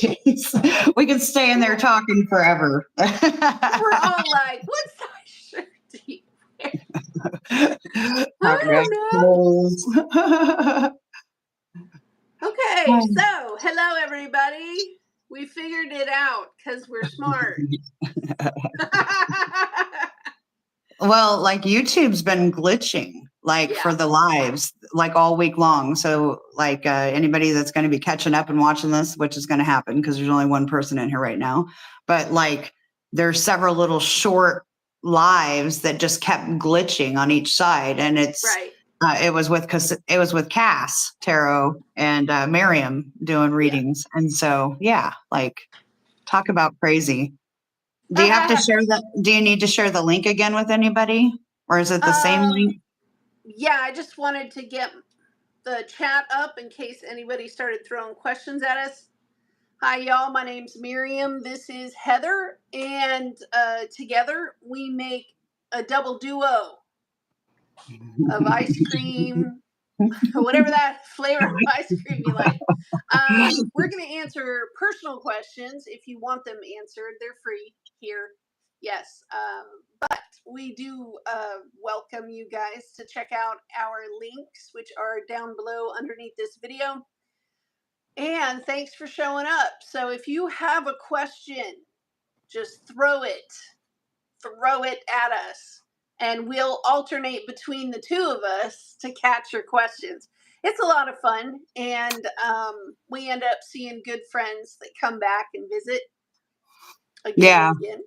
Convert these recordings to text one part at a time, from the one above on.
Jeez. We could stay in there talking forever. We're all like, what size shirt do you wear? I don't know. Okay, so hello everybody. We figured it out because we're smart. Well, like YouTube's been glitching for the lives like all week long. So like anybody that's going to be catching up and watching this, which is going to happen because there's only one person in here right now. But like there's several little short lives that just kept glitching on each side. And it's it was with Cass, Tarot, and Miriam doing readings. And so, like talk about crazy. Do you have to share do you need to share the link again with anybody? Or is it the same link? Yeah, I just wanted to get the chat up in case anybody started throwing questions at us. Hi, y'all. My name's Miriam. This is Heather. And together we make a double duo of ice cream, whatever that flavor of ice cream you like. We're going to answer personal questions. If you want them answered, they're free here. Yes. But we do welcome you guys to check out our links, which are down below underneath this video. And thanks for showing up. So if you have a question, just throw it at us. And we'll alternate between the two of us to catch your questions. It's a lot of fun, and we end up seeing good friends that come back and visit again and again.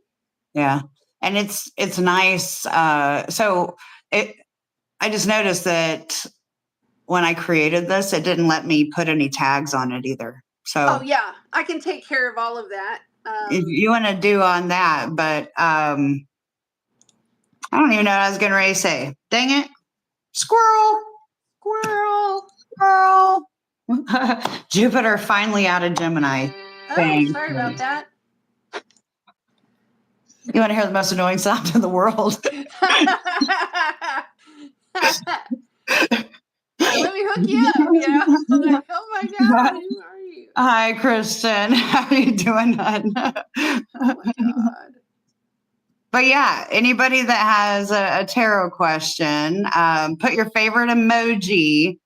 Yeah, and it's nice. So I just noticed that when I created this, it didn't let me put any tags on it either. So I can take care of all of that. If you want to do on that, but I don't even know what I was getting ready to say. Dang it. Squirrel. Jupiter finally out of Gemini. Oh, sorry about that. You want to hear the most annoying sound in the world? Let me hook you up. I'm like, oh my God, who are you? Hi, Kristen. How are you doing, hon? Oh my God. But yeah, anybody that has a tarot question, put your favorite emoji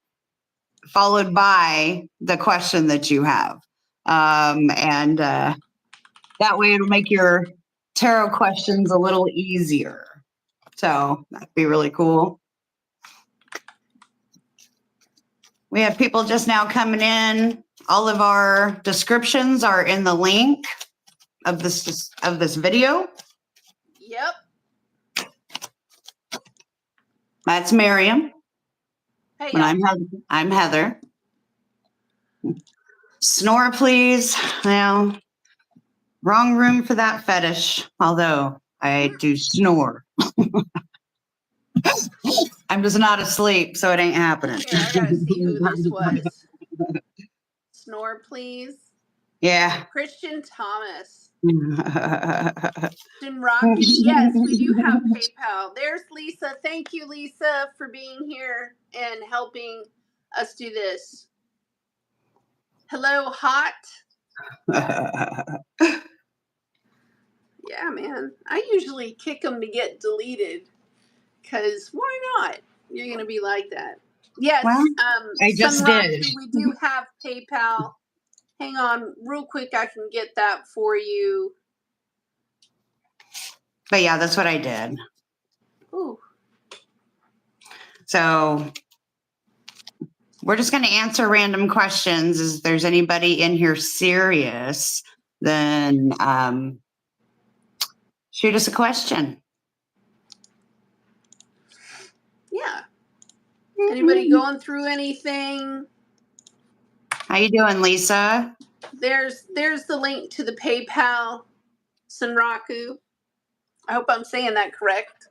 followed by the question that you have. And that way it'll make your tarot questions a little easier. So that'd be really cool. We have people just now coming in. All of our descriptions are in the link of this video. Yep. That's Miriam. Hey, and I'm Heather. Snore, please. Well, wrong room for that fetish, although I do snore. I'm just not asleep, so it ain't happening. Here, I gotta see who this was. Snore, please. Yeah. Christian Thomas. Rocky. Yes, we do have PayPal. There's Lisa. Thank you, Lisa, for being here and helping us do this. Hello, Hot. Yeah, man. I usually kick them to get deleted because why not? You're going to be like that. Yes. Well, I just did. We do have PayPal. Hang on real quick. I can get that for you. But yeah, that's what I did. Ooh. So we're just going to answer random questions. If there's anybody in here serious, then shoot us a question. Yeah. Anybody going through anything? How you doing, Lisa? There's the link to the PayPal, Sunraku. I hope I'm saying that correct.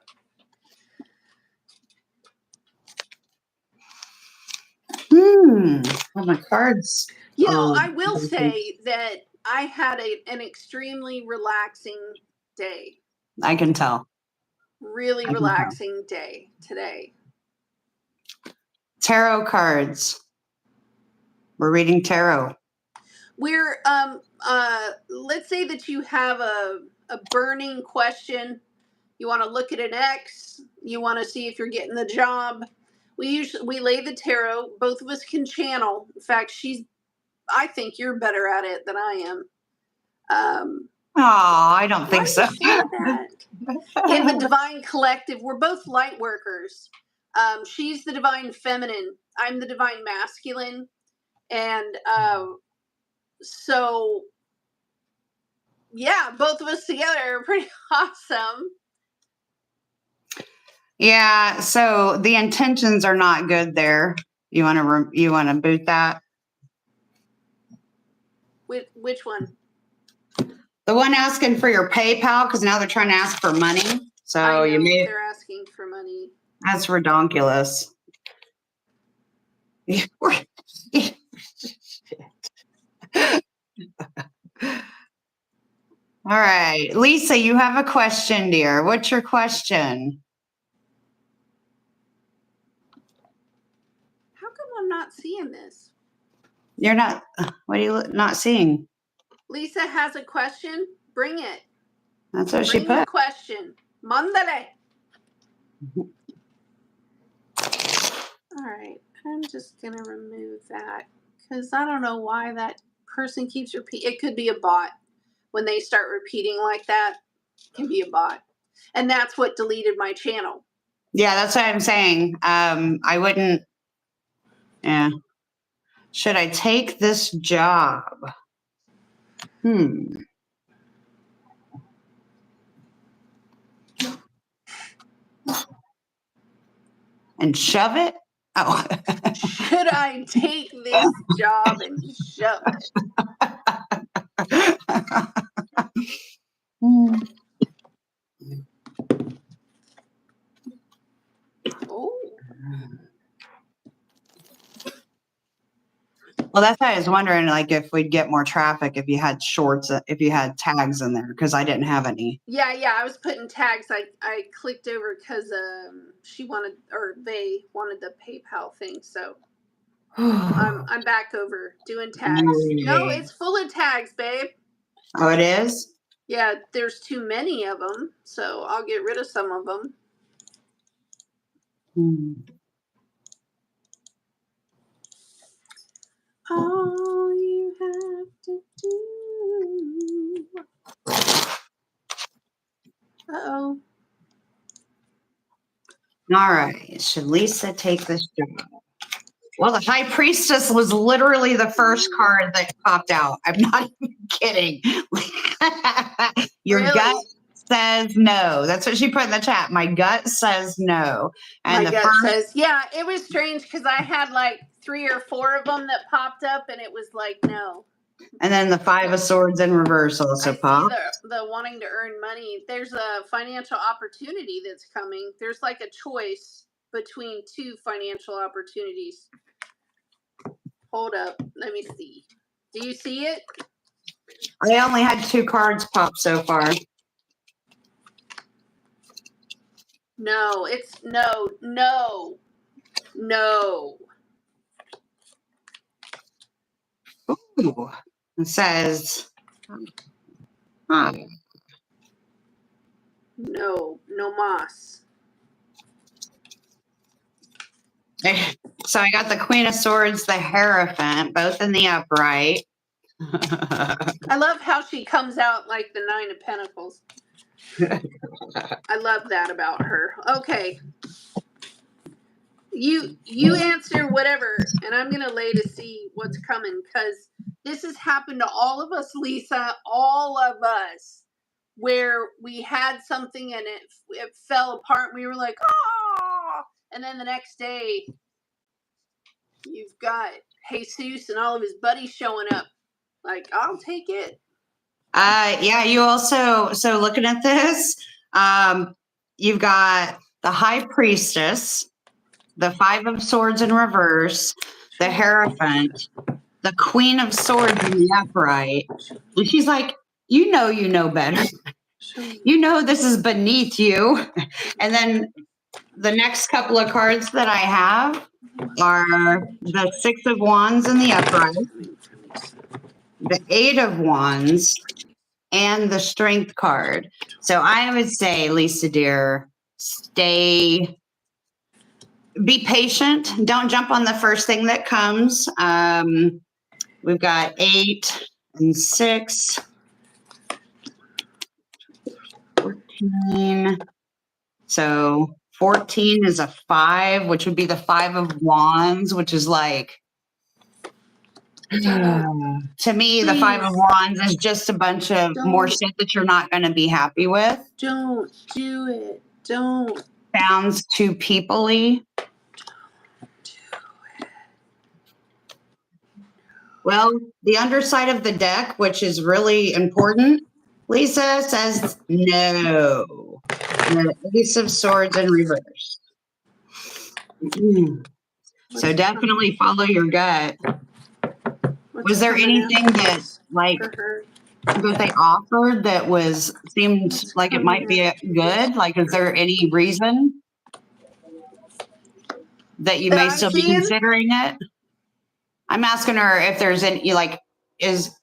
Oh, my cards. I will say that I had an extremely relaxing day. I can tell. Really relaxing day today. Tarot cards. We're reading tarot. We're let's say that you have a burning question. You want to look at an ex. You want to see if you're getting the job. We lay the tarot. Both of us can channel. In fact, I think you're better at it than I am. Oh, I don't think so. In the divine collective, we're both light workers. She's the divine feminine. I'm the divine masculine. And so, yeah, both of us together are pretty awesome. Yeah, so the intentions are not good there. You want to boot that? Which one? The one asking for your PayPal, because now they're trying to ask for money. So I know, they're asking for money. That's redonkulous. All right, Lisa, you have a question, dear. What's your question? How come I'm not seeing this? You're not. What are you not seeing? Lisa has a question. Bring it. That's what she put. Bring the question. Mandale. All right, I'm just gonna remove that because I don't know why that person keeps repeating. It could be a bot. When they start repeating like that, it can be a bot, and that's what deleted my channel. Yeah, that's what I'm saying. I wouldn't. Yeah. Should I take this job? And shove it? Oh. Should I take this job and shove it? Oh. Well, that's why I was wondering, like, if we'd get more traffic if you had shorts, if you had tags in there, because I didn't have any. Yeah, I was putting tags. I clicked over because they wanted the PayPal thing. So I'm back over doing tags. No, it's full of tags, babe. Oh, it is? Yeah, there's too many of them, so I'll get rid of some of them. All you have to do. Uh-oh. All right. Should Lisa take this job? Well, the High Priestess was literally the first card that popped out. I'm not even kidding. Your gut says no. That's what she put in the chat. My gut says no. And my gut says, yeah, it was strange because I had like 3 or 4 of them that popped up and it was like, no. And then the 5 of Swords in reverse also popped. The wanting to earn money. There's a financial opportunity that's coming. There's like a choice between 2 financial opportunities. Hold up. Let me see. Do you see it? I only had 2 cards pop so far. No, it's no. Ooh, it says, no mas. So I got the Queen of Swords, the Hierophant, both in the upright. I love how she comes out like the 9 of Pentacles. I love that about her. Okay. You answer whatever, and I'm going to lay to see what's coming, because this has happened to all of us, Lisa, all of us, where we had something and it fell apart. And we were like, oh, and then the next day, you've got Jesus and all of his buddies showing up. Like, I'll take it. Yeah, you also, so looking at this, you've got the High Priestess, the 5 of Swords in reverse, the Hierophant, the Queen of Swords in the upright. And she's like, you know better. You know this is beneath you. And then the next couple of cards that I have are the 6 of Wands in the upright, the Eight of Wands, and the Strength card. So I would say, Lisa dear, be patient. Don't jump on the first thing that comes. We've got 8 and 6, 14. So 14 is a 5, which would be the 5 of Wands, which is like, to me, the 5 of Wands is just a bunch of more shit that you're not going to be happy with. Don't do it. Don't. Sounds too people-y. Well, the underside of the deck, which is really important, Lisa says no. The Ace of Swords in reverse. So definitely follow your gut. Was there anything that, like, that they offered that seemed like it might be good? Like, is there any reason that you may still be considering it? I'm asking her if there's any, like, is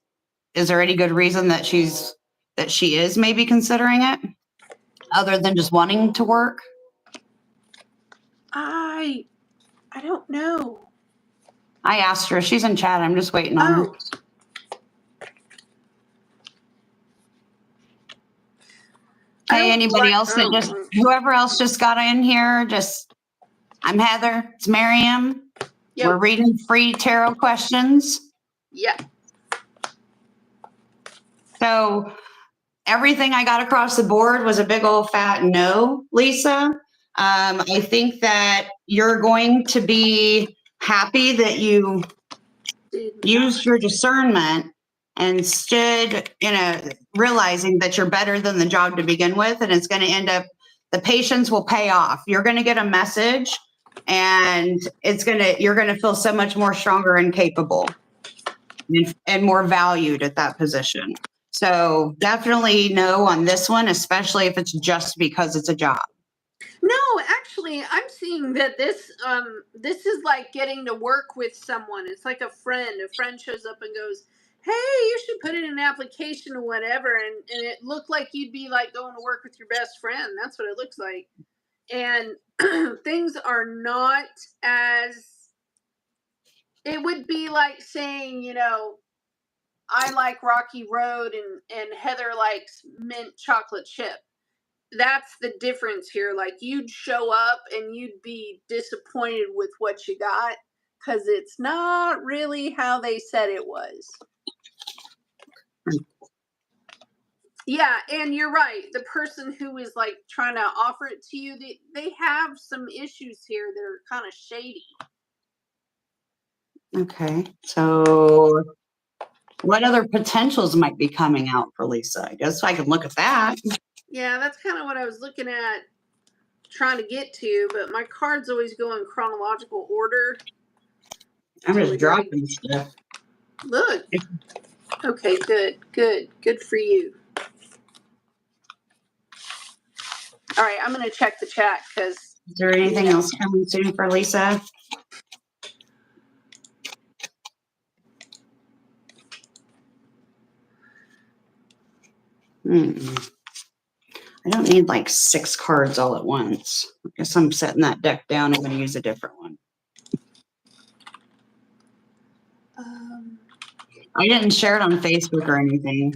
there any good reason that she is maybe considering it other than just wanting to work? I don't know. I asked her. She's in chat. I'm just waiting on her. Hey, anybody else whoever else just got in here, I'm Heather. It's Miriam. Yep. We're reading free tarot questions. Yeah. So everything I got across the board was a big old fat no, Lisa. I think that you're going to be happy that you used your discernment and stood, realizing that you're better than the job to begin with. And it's going to end up, the patience will pay off. You're going to get a message and you're going to feel so much more stronger and capable and more valued at that position. So definitely no on this one, especially if it's just because it's a job. No, actually, I'm seeing that this is like getting to work with someone. It's like a friend. A friend shows up and goes, "Hey, you should put in an application or whatever," and it looked like you'd be like going to work with your best friend. That's what it looks like. And things are not as, it would be like saying, I like Rocky Road and Heather likes mint chocolate chip. That's the difference here. Like, you'd show up and you'd be disappointed with what you got because it's not really how they said it was. Yeah, and you're right. The person who is like trying to offer it to you, they have some issues here that are kind of shady. Okay, so what other potentials might be coming out for Lisa? I guess I can look at that. Yeah, that's kind of what I was looking at, trying to get to, but my cards always go in chronological order. I'm just dropping stuff. Look. Okay, good for you. All right, I'm going to check the chat because... Is there anything else coming soon for Lisa? I don't need like 6 cards all at once. I guess I'm setting that deck down. I'm going to use a different one. I didn't share it on Facebook or anything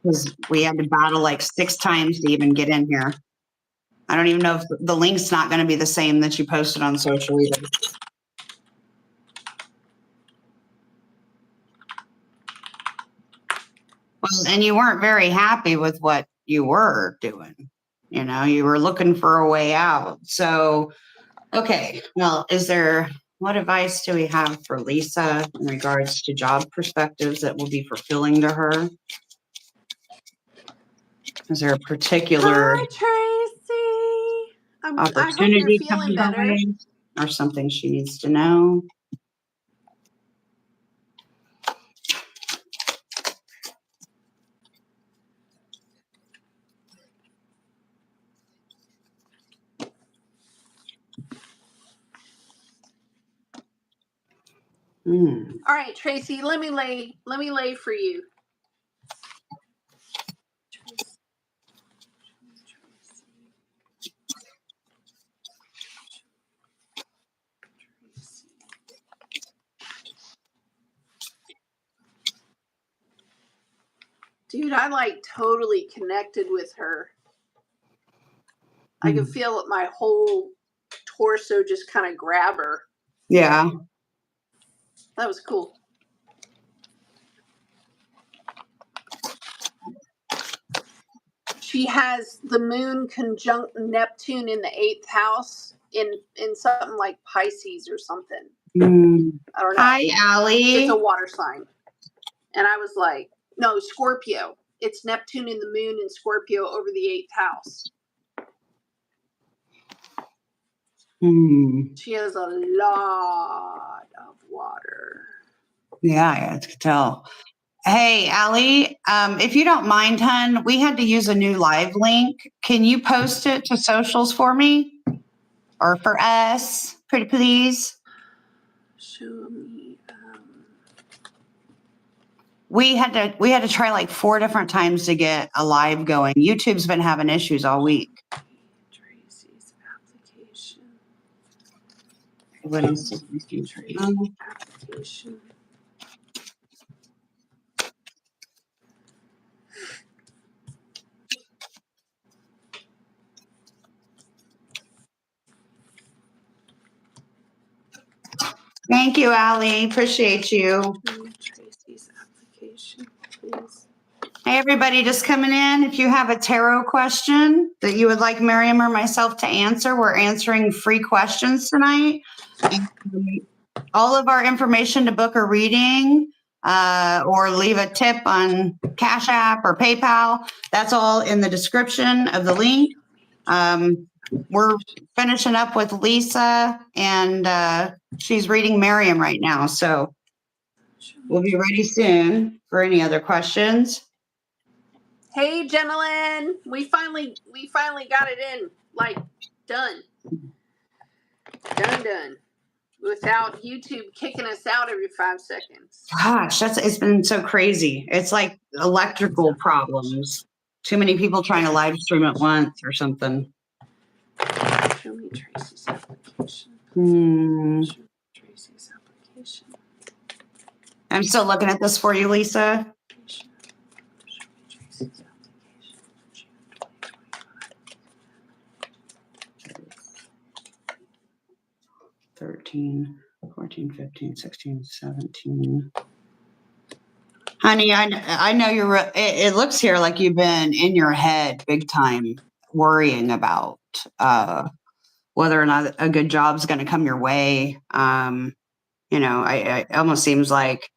because we had to battle like 6 times to even get in here. I don't even know if the link's not going to be the same that you posted on social either. Well, and you weren't very happy with what you were doing. You were looking for a way out. So, okay. Well, what advice do we have for Lisa in regards to job perspectives that will be fulfilling to her? Is there a particular Tracy. opportunity coming better, or something she needs to know? All right, Tracy, let me lay for you. Dude, I like totally connected with her. I could feel my whole torso just kind of grab her. Yeah. That was cool. She has the moon conjunct Neptune in the 8th house in something like Pisces or something. I don't know. Hi, Allie. It's a water sign. And I was like, no, Scorpio. It's Neptune in the moon in Scorpio over the 8th house. She has a lot of water. Yeah, I could tell. Hey, Allie, if you don't mind, hun, we had to use a new live link. Can you post it to socials for me? Or for us? Pretty please. Show me. We had to try like 4 different times to get a live going. YouTube's been having issues all week. Tracy's application. What is Tracy's application. Thank you, Allie. Appreciate you. Tracy's application, please. Hey, everybody just coming in. If you have a tarot question that you would like Miriam or myself to answer, we're answering free questions tonight. All of our information to book a reading or leave a tip on Cash App or PayPal, that's all in the description of the link. We're finishing up with Lisa, and she's reading Miriam right now. So we'll be ready soon for any other questions. Hey, gentlemen, we finally got it in, like, done, without YouTube kicking us out every 5 seconds. Gosh, it's been so crazy. It's like electrical problems. Too many people trying to live stream at once or something. Show me Tracy's application. Show me Tracy's application. I'm still looking at this for you, Lisa. Show me Tracy's application. 13, 14, 15, 16, 17. Honey, I know you're, it looks here like you've been in your head big time worrying about whether or not a good job's going to come your way. It almost seems like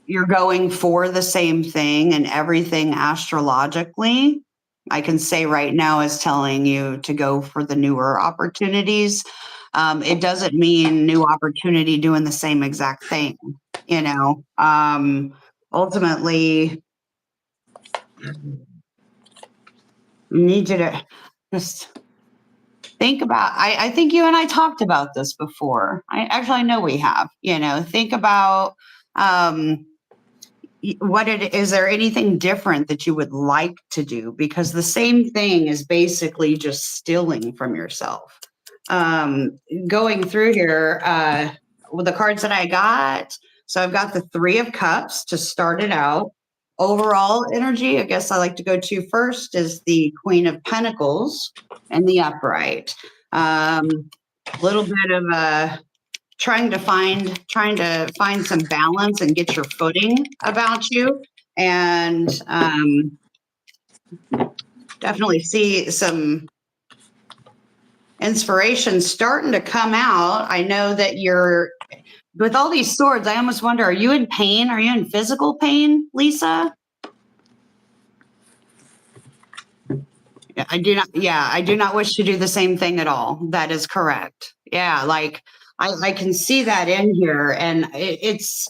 you're going for the same thing, and everything astrologically, I can say right now, is telling you to go for the newer opportunities. It doesn't mean new opportunity doing the same exact thing, ultimately, I need you to just think about, I think you and I talked about this before. I know we have, think about, is there anything different that you would like to do? Because the same thing is basically just stealing from yourself. Going through here with the cards that I got. So I've got the 3 of Cups to start it out. Overall energy, I guess I like to go to first, is the Queen of Pentacles and the upright. Little bit of trying to find some balance and get your footing about you, and definitely see some inspiration starting to come out. I know that you're, with all these swords, I almost wonder, are you in pain? Are you in physical pain, Lisa? I do not wish to do the same thing at all. That is correct. Yeah, like I can see that in here, and it's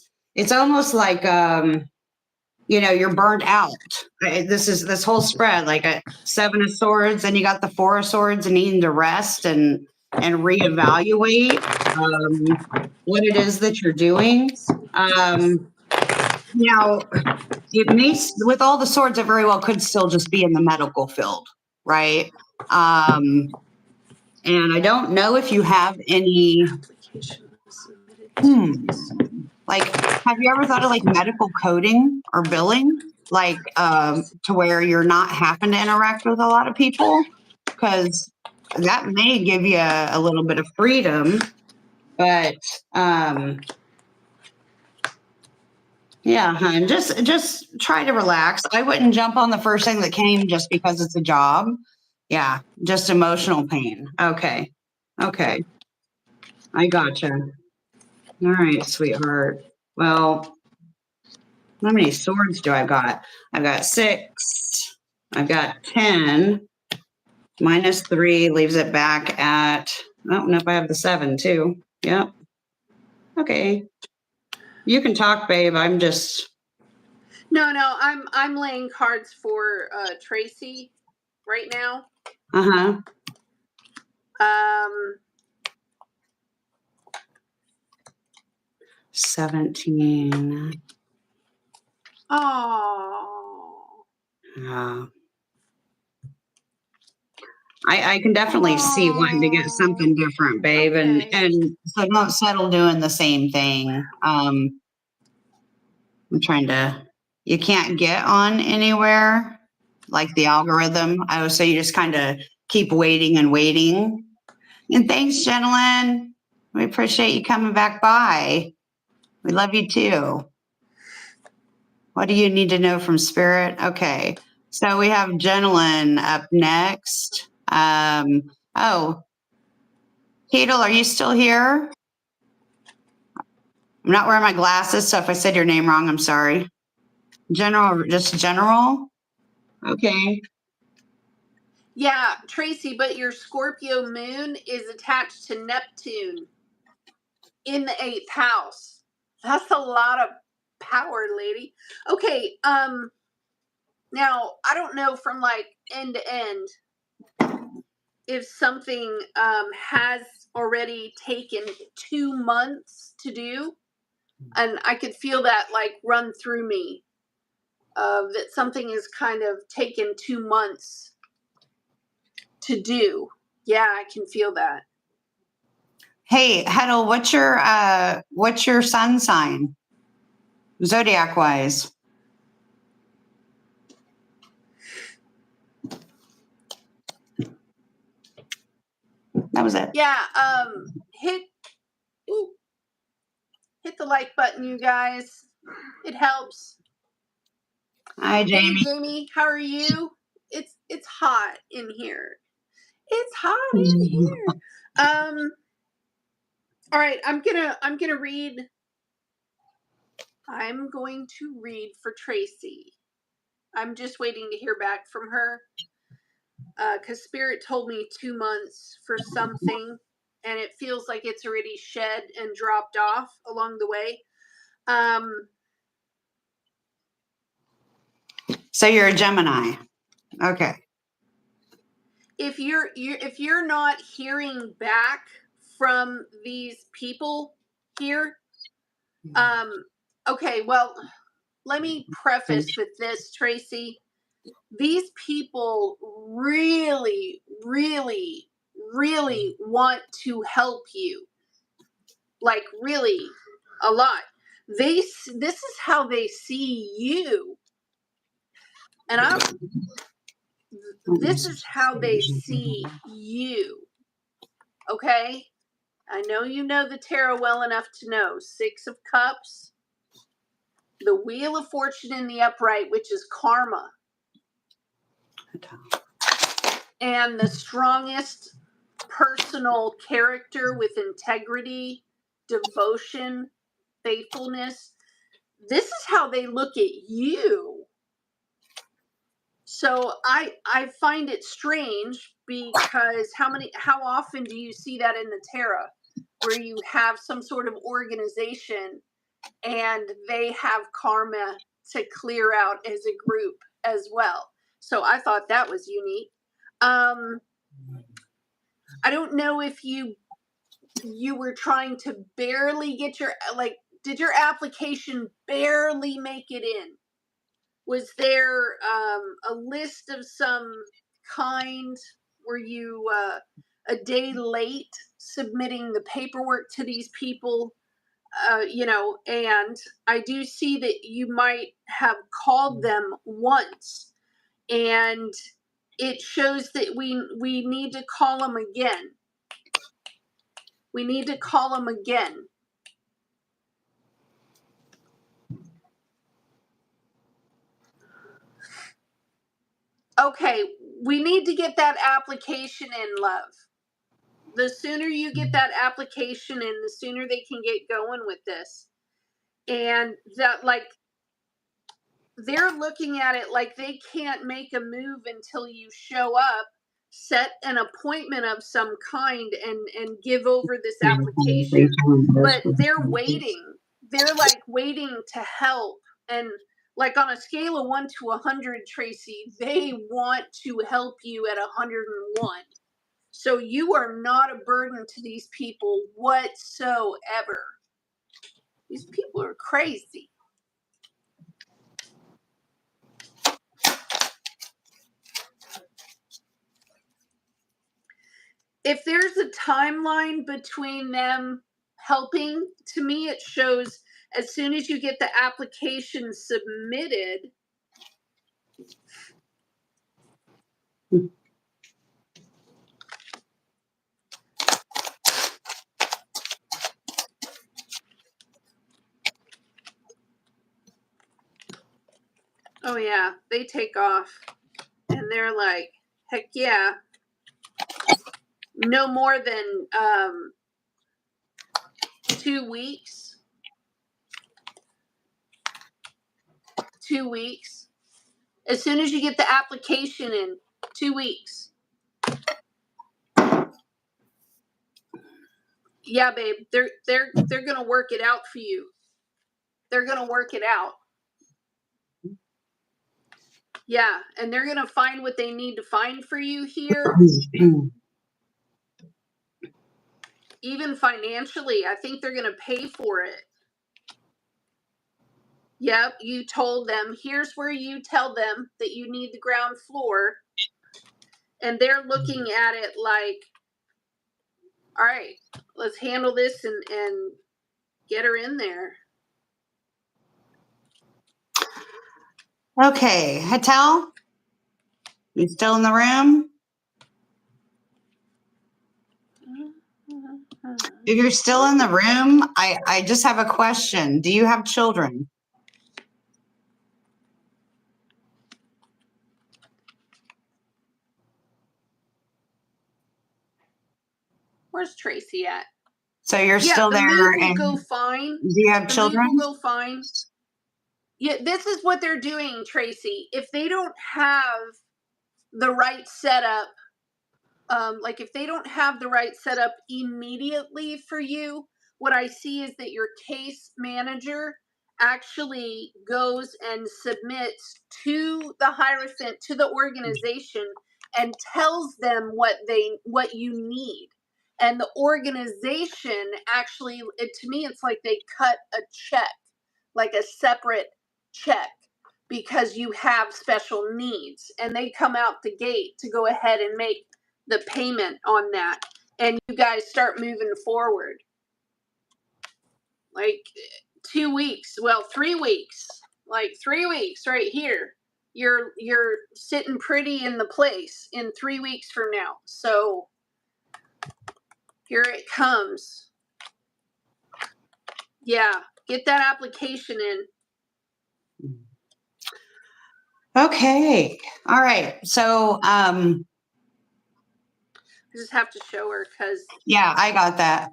almost like you're burnt out. This whole spread, like a 7 of Swords, and you got the 4 of Swords and needing to rest and reevaluate. what it is that you're doing. Now, it may, with all the swords, it very well could still just be in the medical field, right? And I don't know if you have any, like, have you ever thought of like medical coding or billing? Like, to where you're not having to interact with a lot of people? Because that may give you a little bit of freedom, but, yeah, hun, just try to relax. I wouldn't jump on the first thing that came just because it's a job. Yeah, just emotional pain. Okay. Okay. I gotcha. All right, sweetheart. Well, how many swords do I got? I've got 6. I've got 10. -3 leaves it back at, oh, nope, I have the 7 too. Yep. Okay. You can talk, babe. I'm just. No, I'm laying cards for Tracy right now. 17. Oh. I can definitely see wanting to get something different, babe. Okay. And so don't settle doing the same thing. I'm trying to, you can't get on anywhere like the algorithm. I would say you just kind of keep waiting and waiting. And thanks, gentlemen. We appreciate you coming back by. We love you too. What do you need to know from Spirit? Okay. So we have Gentleman up next. Oh, Ketel, are you still here? I'm not wearing my glasses, so if I said your name wrong, I'm sorry. General, just General? Okay. Yeah, Tracy, but your Scorpio moon is attached to Neptune in the 8th house. That's a lot of power, lady. Okay, now I don't know from like end to end if something has already taken 2 months to do, and I could feel that like run through me, that something is kind of taken 2 months to do. Yeah, I can feel that. Hey, Heddle, what's your sun sign? Zodiac wise. That was it. Yeah, hit the like button, you guys. It helps. Hi, Jamie. Hey, Jamie, how are you? It's hot in here. It's hot in here. All right, I'm gonna read. I'm going to read for Tracy. I'm just waiting to hear back from her. Because Spirit told me 2 months for something, and it feels like it's already shed and dropped off along the way. So you're a Gemini. Okay. If you're not hearing back from these people here, okay, well, let me preface with this, Tracy. These people really, really, really want to help you. Like, really, a lot. This is how they see you. And this is how they see you. Okay? I know you know the tarot well enough to know 6 of Cups, the Wheel of Fortune in the upright, which is karma, and the strongest personal character with integrity, devotion, faithfulness. This is how they look at you. So I find it strange because how often do you see that in the tarot where you have some sort of organization and they have karma to clear out as a group as well. So I thought that was unique. I don't know if you you were trying to barely get your, like, did your application barely make it in? Was there a list of some kind? Were you a day late submitting the paperwork to these people? You know, and I do see that you might have called them once, and it shows that we need to call them again. We need to call them again. Okay, we need to get that application in, love. The sooner you get that application in, the sooner they can get going with this. And that, like, they're looking at it like they can't make a move until you show up, set an appointment of some kind, and give over this application. But they're waiting. They're like waiting to help. And like on a scale of 1 to 100, Tracy, they want to help you at 101. So you are not a burden to these people whatsoever. These people are crazy. If there's a timeline between them helping, to me it shows as soon as you get the application submitted, oh yeah, they take off and they're like, heck yeah. No more than 2 weeks. 2 weeks. As soon as you get the application in, 2 weeks. Yeah, babe, they're gonna work it out for you. They're gonna work it out. Yeah, and they're gonna find what they need to find for you here. Even financially, I think they're gonna pay for it. Yep, you told them, here's where you tell them that you need the ground floor. And they're looking at it like, all right, let's handle this and get her in there. Okay, Hatel, you still in the room? If you're still in the room, I just have a question. Do you have children? Where's Tracy at? So you're still there. Move will and go fine. Do you have children? Move will go fine. Yeah, this is what they're doing, Tracy. If they don't have the right setup, like if they don't have the right setup immediately for you, what I see is that your case manager actually goes and submits to the Hierophant, to the organization, and tells them what you need. And the organization actually, to me, it's like they cut a check, like a separate check, because you have special needs, and they come out the gate to go ahead and make the payment on that, and you guys start moving forward. Like 2 weeks, well, 3 weeks, like 3 weeks right here. You're sitting pretty in the place in 3 weeks from now. So here it comes. Yeah, get that application in. Okay. All right. So I just have to show her because yeah, I got that.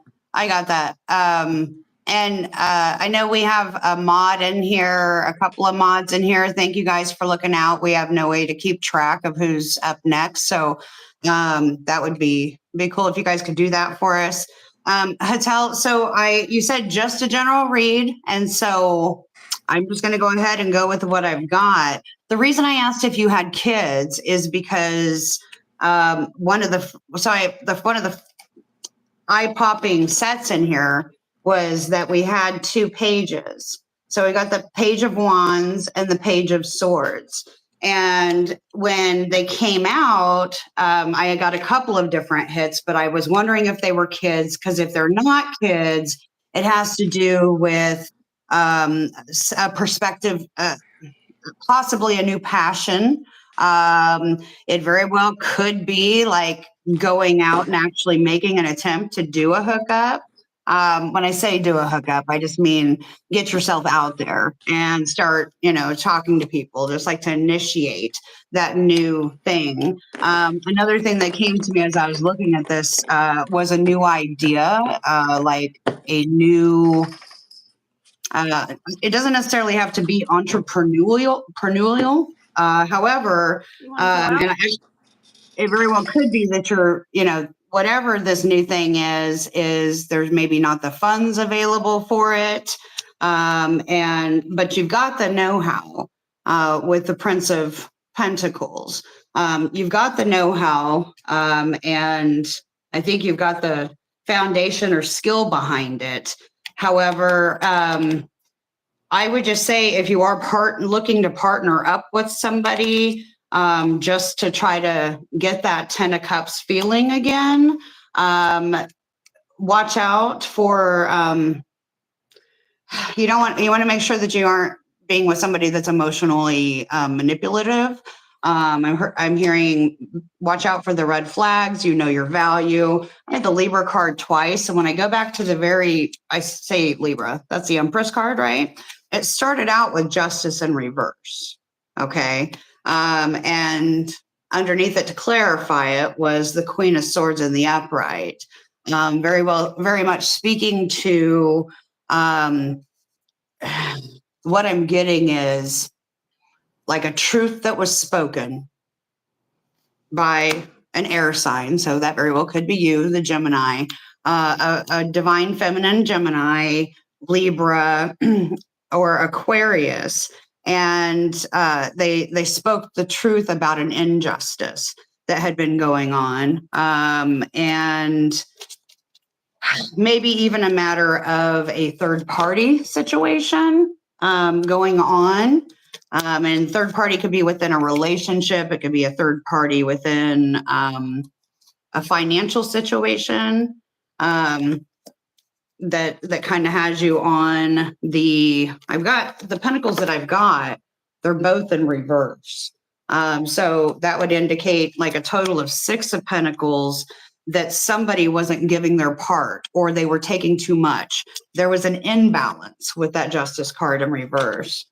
And I know we have a mod in here, a couple of mods in here. Thank you guys for looking out. We have no way to keep track of who's up next. So that would be cool if you guys could do that for us. Hatel, so you said just a general read. And so I'm just going to go ahead and go with what I've got. The reason I asked if you had kids is because one of the eye-popping sets in here was that we had 2 pages. So we got the page of wands and the page of swords. And when they came out, I got a couple of different hits, but I was wondering if they were kids, because if they're not kids, it has to do with a perspective, possibly a new passion. It very well could be like going out and actually making an attempt to do a hookup. When I say do a hookup, I just mean get yourself out there and start, talking to people, just like to initiate that new thing. Another thing that came to me as I was looking at this was a new idea, like a new. It doesn't necessarily have to be entrepreneurial. However, and it very well could be that you're, whatever this new thing is there's maybe not the funds available for it. But you've got the know-how with the Prince of Pentacles. You've got the know-how, and I think you've got the foundation or skill behind it. However, I would just say if you are looking to partner up with somebody, just to try to get that 10 of Cups feeling again, watch out for, you want to make sure that you aren't being with somebody that's emotionally manipulative. I'm hearing, watch out for the red flags, your value. I had the Libra card twice. And when I go back to I say Libra, that's the Empress card, right? It started out with justice in reverse. Okay. And underneath it, to clarify it, was the Queen of Swords in the upright. Very much speaking to, what I'm getting is like a truth that was spoken by an air sign. So that very well could be you, the Gemini, a divine feminine Gemini, Libra, or Aquarius. And they spoke the truth about an injustice that had been going on. And maybe even a matter of a third party situation going on. And third party could be within a relationship. It could be a third party within a financial situation that kind of has you on I've got the pentacles that I've got, they're both in reverse. So that would indicate like a total of 6 of Pentacles, that somebody wasn't giving their part, or they were taking too much. There was an imbalance with that Justice card in reverse.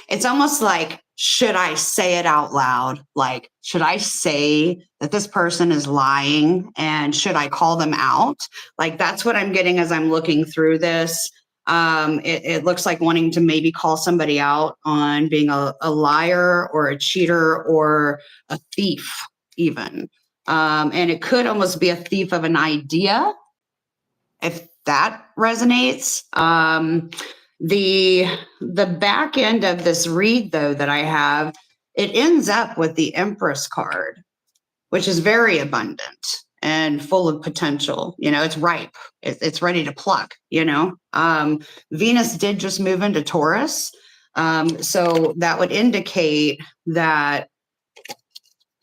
It's almost like, should I say it out loud? Like, should I say that this person is lying, and should I call them out? Like, that's what I'm getting as I'm looking through this. It looks like wanting to maybe call somebody out on being a liar or a cheater or a thief even. And it could almost be a thief of an idea, if that resonates. The back end of this read, though, that I have, it ends up with the Empress card, which is very abundant and full of potential. It's ripe. It's ready to pluck, Venus did just move into Taurus. So that would indicate that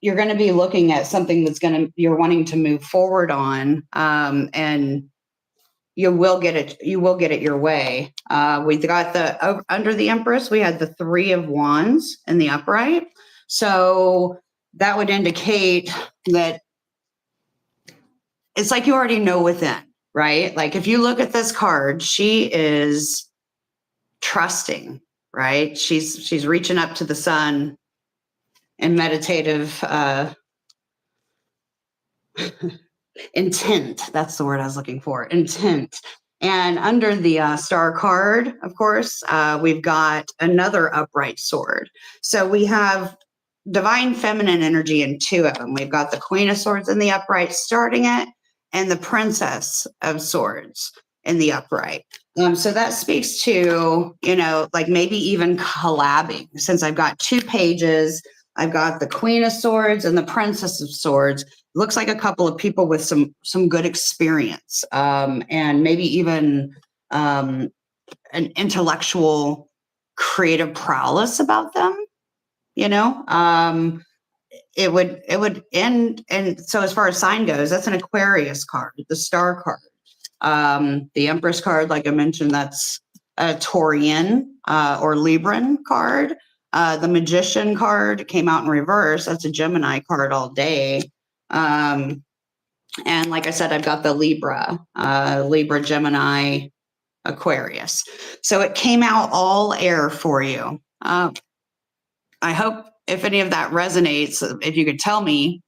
you're going to be looking at something you're wanting to move forward on. And you will get it your way. We got under the Empress, we had the 3 of Wands in the upright. So that would indicate that it's like you already know within, right? Like if you look at this card, she is trusting, right? She's reaching up to the sun in meditative intent. That's the word I was looking for, intent. And under the Star card, of course, we've got another upright sword. So we have divine feminine energy in 2 of them. We've got the Queen of Swords in the upright starting it, and the Princess of Swords in the upright. So that speaks to, like maybe even collabing, since I've got 2 pages I've got the Queen of Swords and the Princess of Swords. Looks like a couple of people with some good experience, and maybe even an intellectual, creative prowess about them. You know, it would end. And so, as far as sign goes, that's an Aquarius card, the Star card. The Empress card, like I mentioned, that's a Taurian or Libran card. The Magician card came out in reverse. That's a Gemini card all day. And like I said, I've got the Libra, Gemini, Aquarius. So it came out all air for you. I hope if any of that resonates, if you could tell me,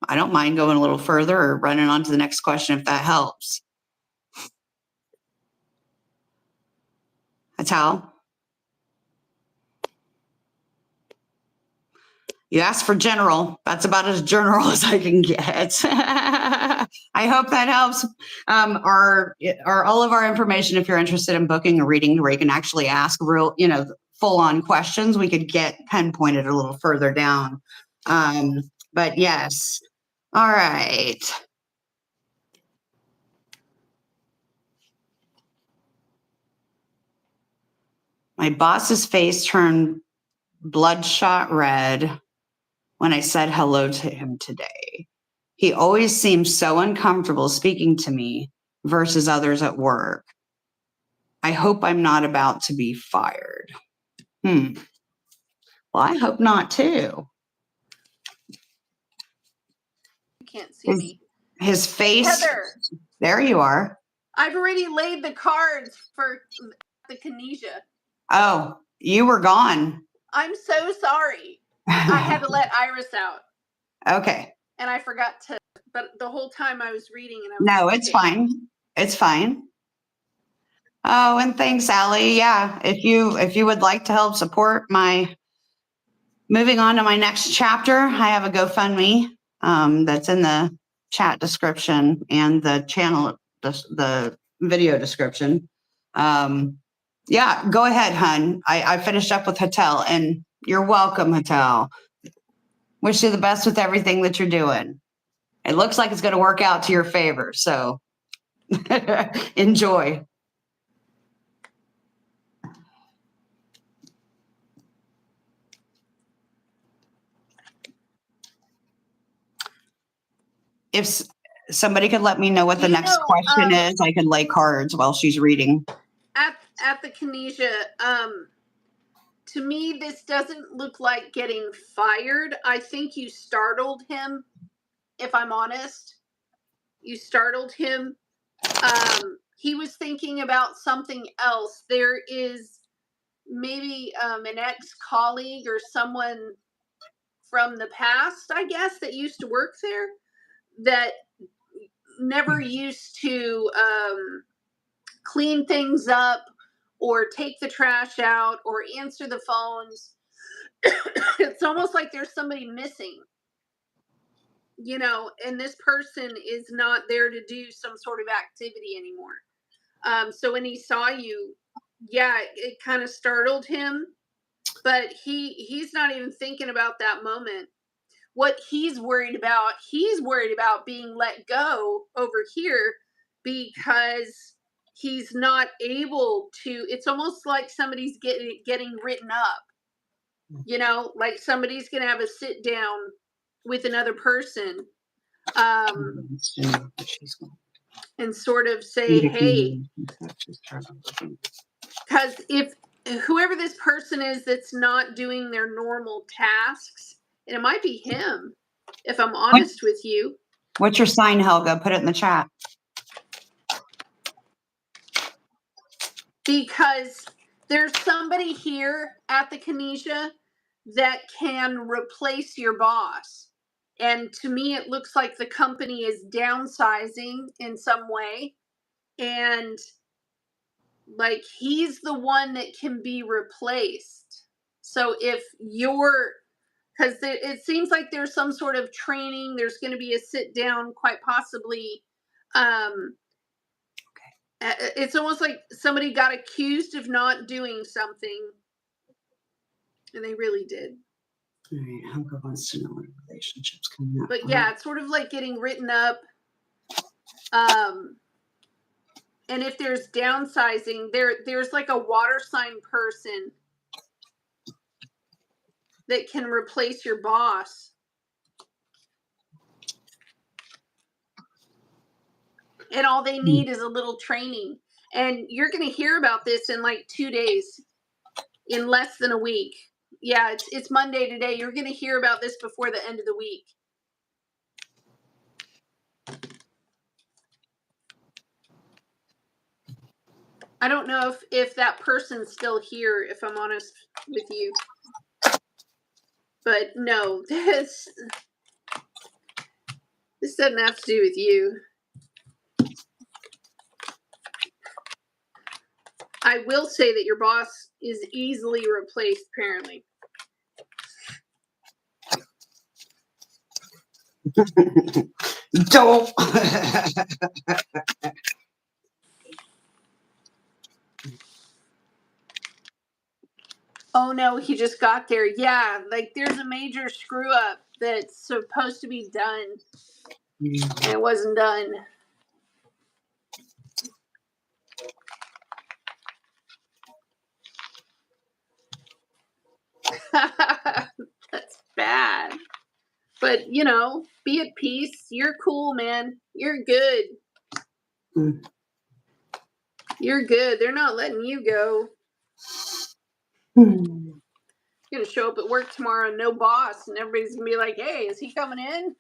I don't mind going a little further or running on to the next question if that helps. Atal? You asked for general. That's about as general as I can get. I hope that helps. Our all of our information, if you're interested in booking a reading where you can actually ask real, full-on questions, we could get pinpointed a little further down. But yes. All right. My boss's face turned bloodshot red when I said hello to him today. He always seems so uncomfortable speaking to me versus others at work. I hope I'm not about to be fired. Well, I hope not too. You can't see me. His face. Heather. There you are. I've already laid the cards for the kinesia. Oh, you were gone. I'm so sorry. I had to let Iris out. Okay. And I forgot to, but the whole time I was reading and I was No, it's fine. It's fine. Oh, and thanks, Allie. Yeah, if you would like to help support my moving on to my next chapter, I have a GoFundMe that's in the chat description and the channel, the video description. Yeah, go ahead, hun. I finished up with Hatel, and you're welcome, Hatel. Wish you the best with everything that you're doing. It looks like it's going to work out to your favor, so enjoy. If somebody could let me know what the next question is, I can lay cards while she's reading. At the kinesia, to me, this doesn't look like getting fired. I think you startled him, if I'm honest. You startled him. He was thinking about something else. There is maybe an ex-colleague or someone from the past, I guess, that used to work there that never used to clean things up or take the trash out or answer the phones. It's almost like there's somebody missing, and this person is not there to do some sort of activity anymore. So when he saw you, yeah, it kind of startled him, but he's not even thinking about that moment. What he's worried about being let go over here because he's not able to. It's almost like somebody's getting written up, like somebody's gonna have a sit down with another person and sort of say, hey, because if whoever this person is that's not doing their normal tasks, and it might be him, if I'm honest with you. What's your sign, Helga? Put it in the chat. Because there's somebody here at the kinesia that can replace your boss. And to me, it looks like the company is downsizing in some way. And like he's the one that can be replaced. So if you're, because it seems like there's some sort of training, there's going to be a sit down, quite possibly. It's almost like somebody got accused of not doing something, and they really did. All right, Helga wants to know what relationships coming up. But yeah, it's sort of like getting written up. And if there's downsizing, there's like a water sign person that can replace your boss. And all they need is a little training. And you're going to hear about this in like 2 days, in less than a week. Yeah, it's Monday today. You're going to hear about this before the end of the week. I don't know if that person's still here, if I'm honest with you. But no, this doesn't have to do with you. I will say that your boss is easily replaced, apparently. Don't. Oh no, he just got there. Yeah, like there's a major screw up that's supposed to be done. And it wasn't done. That's bad. But, you know, be at peace. You're cool, man. You're good. You're good. They're not letting you go. You're going to show up at work tomorrow and no boss, and everybody's going to be like, hey, is he coming in?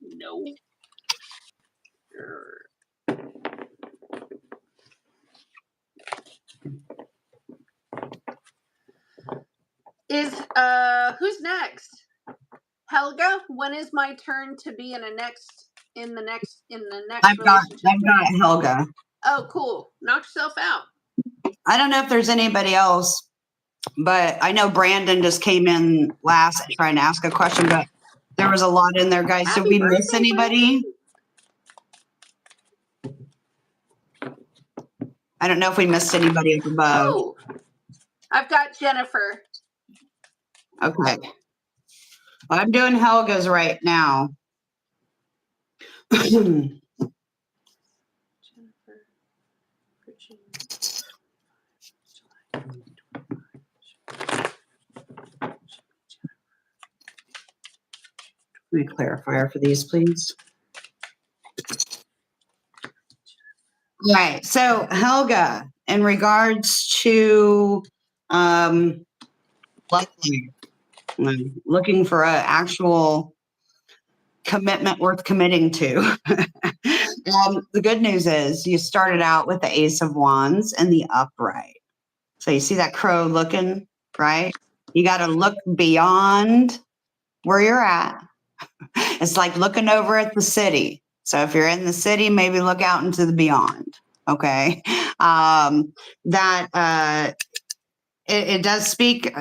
No. Who's next? Helga, when is my turn to be in the next I've got Helga. Oh, cool. Knock yourself out. I don't know if there's anybody else, but I know Brandon just came in last trying to ask a question, but there was a lot in there, guys. Did we miss anybody? I don't know if we missed anybody up above. Oh, I've got Jennifer. Okay. Well, I'm doing Helga's right now. Let me clarify for these, please. All right. So, Helga, in regards to looking for an actual commitment worth committing to. The good news is you started out with the Ace of Wands and the upright. So you see that crow looking, right? You got to look beyond where you're at. It's like looking over at the city. So if you're in the city, maybe look out into the beyond. Okay. It does speak.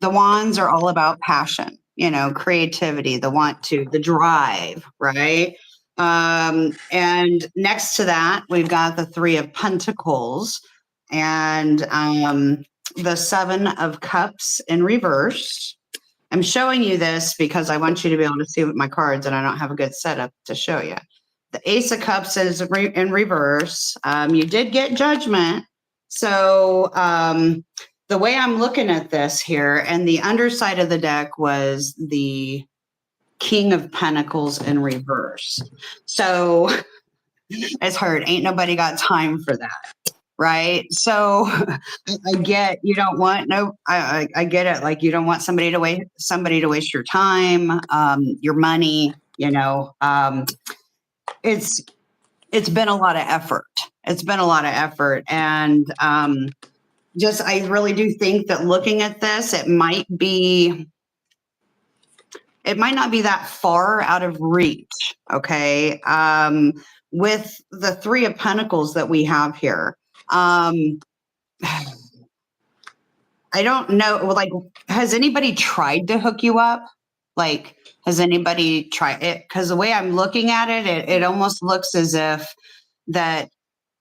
The wands are all about passion, you know, creativity, the drive, right? And next to that, we've got the Three of Pentacles and the Seven of Cups in reverse. I'm showing you this because I want you to be able to see with my cards, and I don't have a good setup to show you. The Ace of Cups is in reverse. You did get Judgment. So the way I'm looking at this here, and the underside of the deck was the King of Pentacles in reverse. So it's hard. Ain't nobody got time for that. Right. So I get you don't want I get it. Like you don't want somebody to waste your time, your money, you know. It's been a lot of effort. It's been a lot of effort. And I really do think that looking at this, it might not be that far out of reach. Okay. With the Three of Pentacles that we have here. I don't know, like, has anybody tried to hook you up? Like, has anybody tried it? Because the way I'm looking at it, it almost looks as if that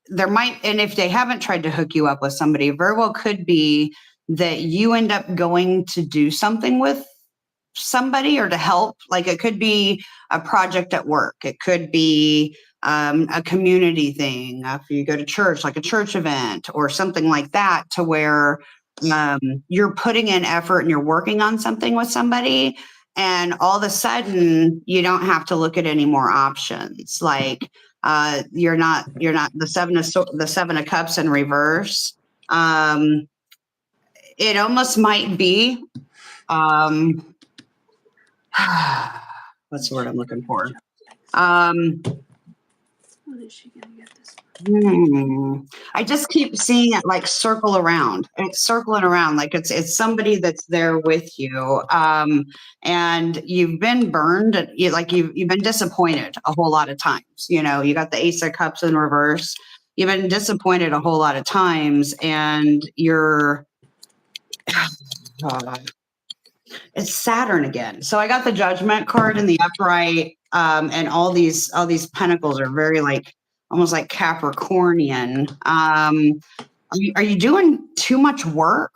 there might, and if they haven't tried to hook you up with somebody, very well could be that you end up going to do something with somebody or to help. Like it could be a project at work. It could be a community thing. If you go to church, like a church event or something like that, to where you're putting in effort and you're working on something with somebody, and all of a sudden you don't have to look at any more options. Like you're not the seven of cups in reverse. It almost might be what's the word I'm looking for? When is she gonna get this? I just keep seeing it like circle around. It's circling around, like it's somebody that's there with you. And you've been burned. You've been disappointed a whole lot of times. You know, you got the Ace of Cups in reverse. You've been disappointed a whole lot of times, and you're. It's Saturn again. So I got the Judgment card in the upright, and all these pentacles are very like almost like Capricornian. Are you doing too much work?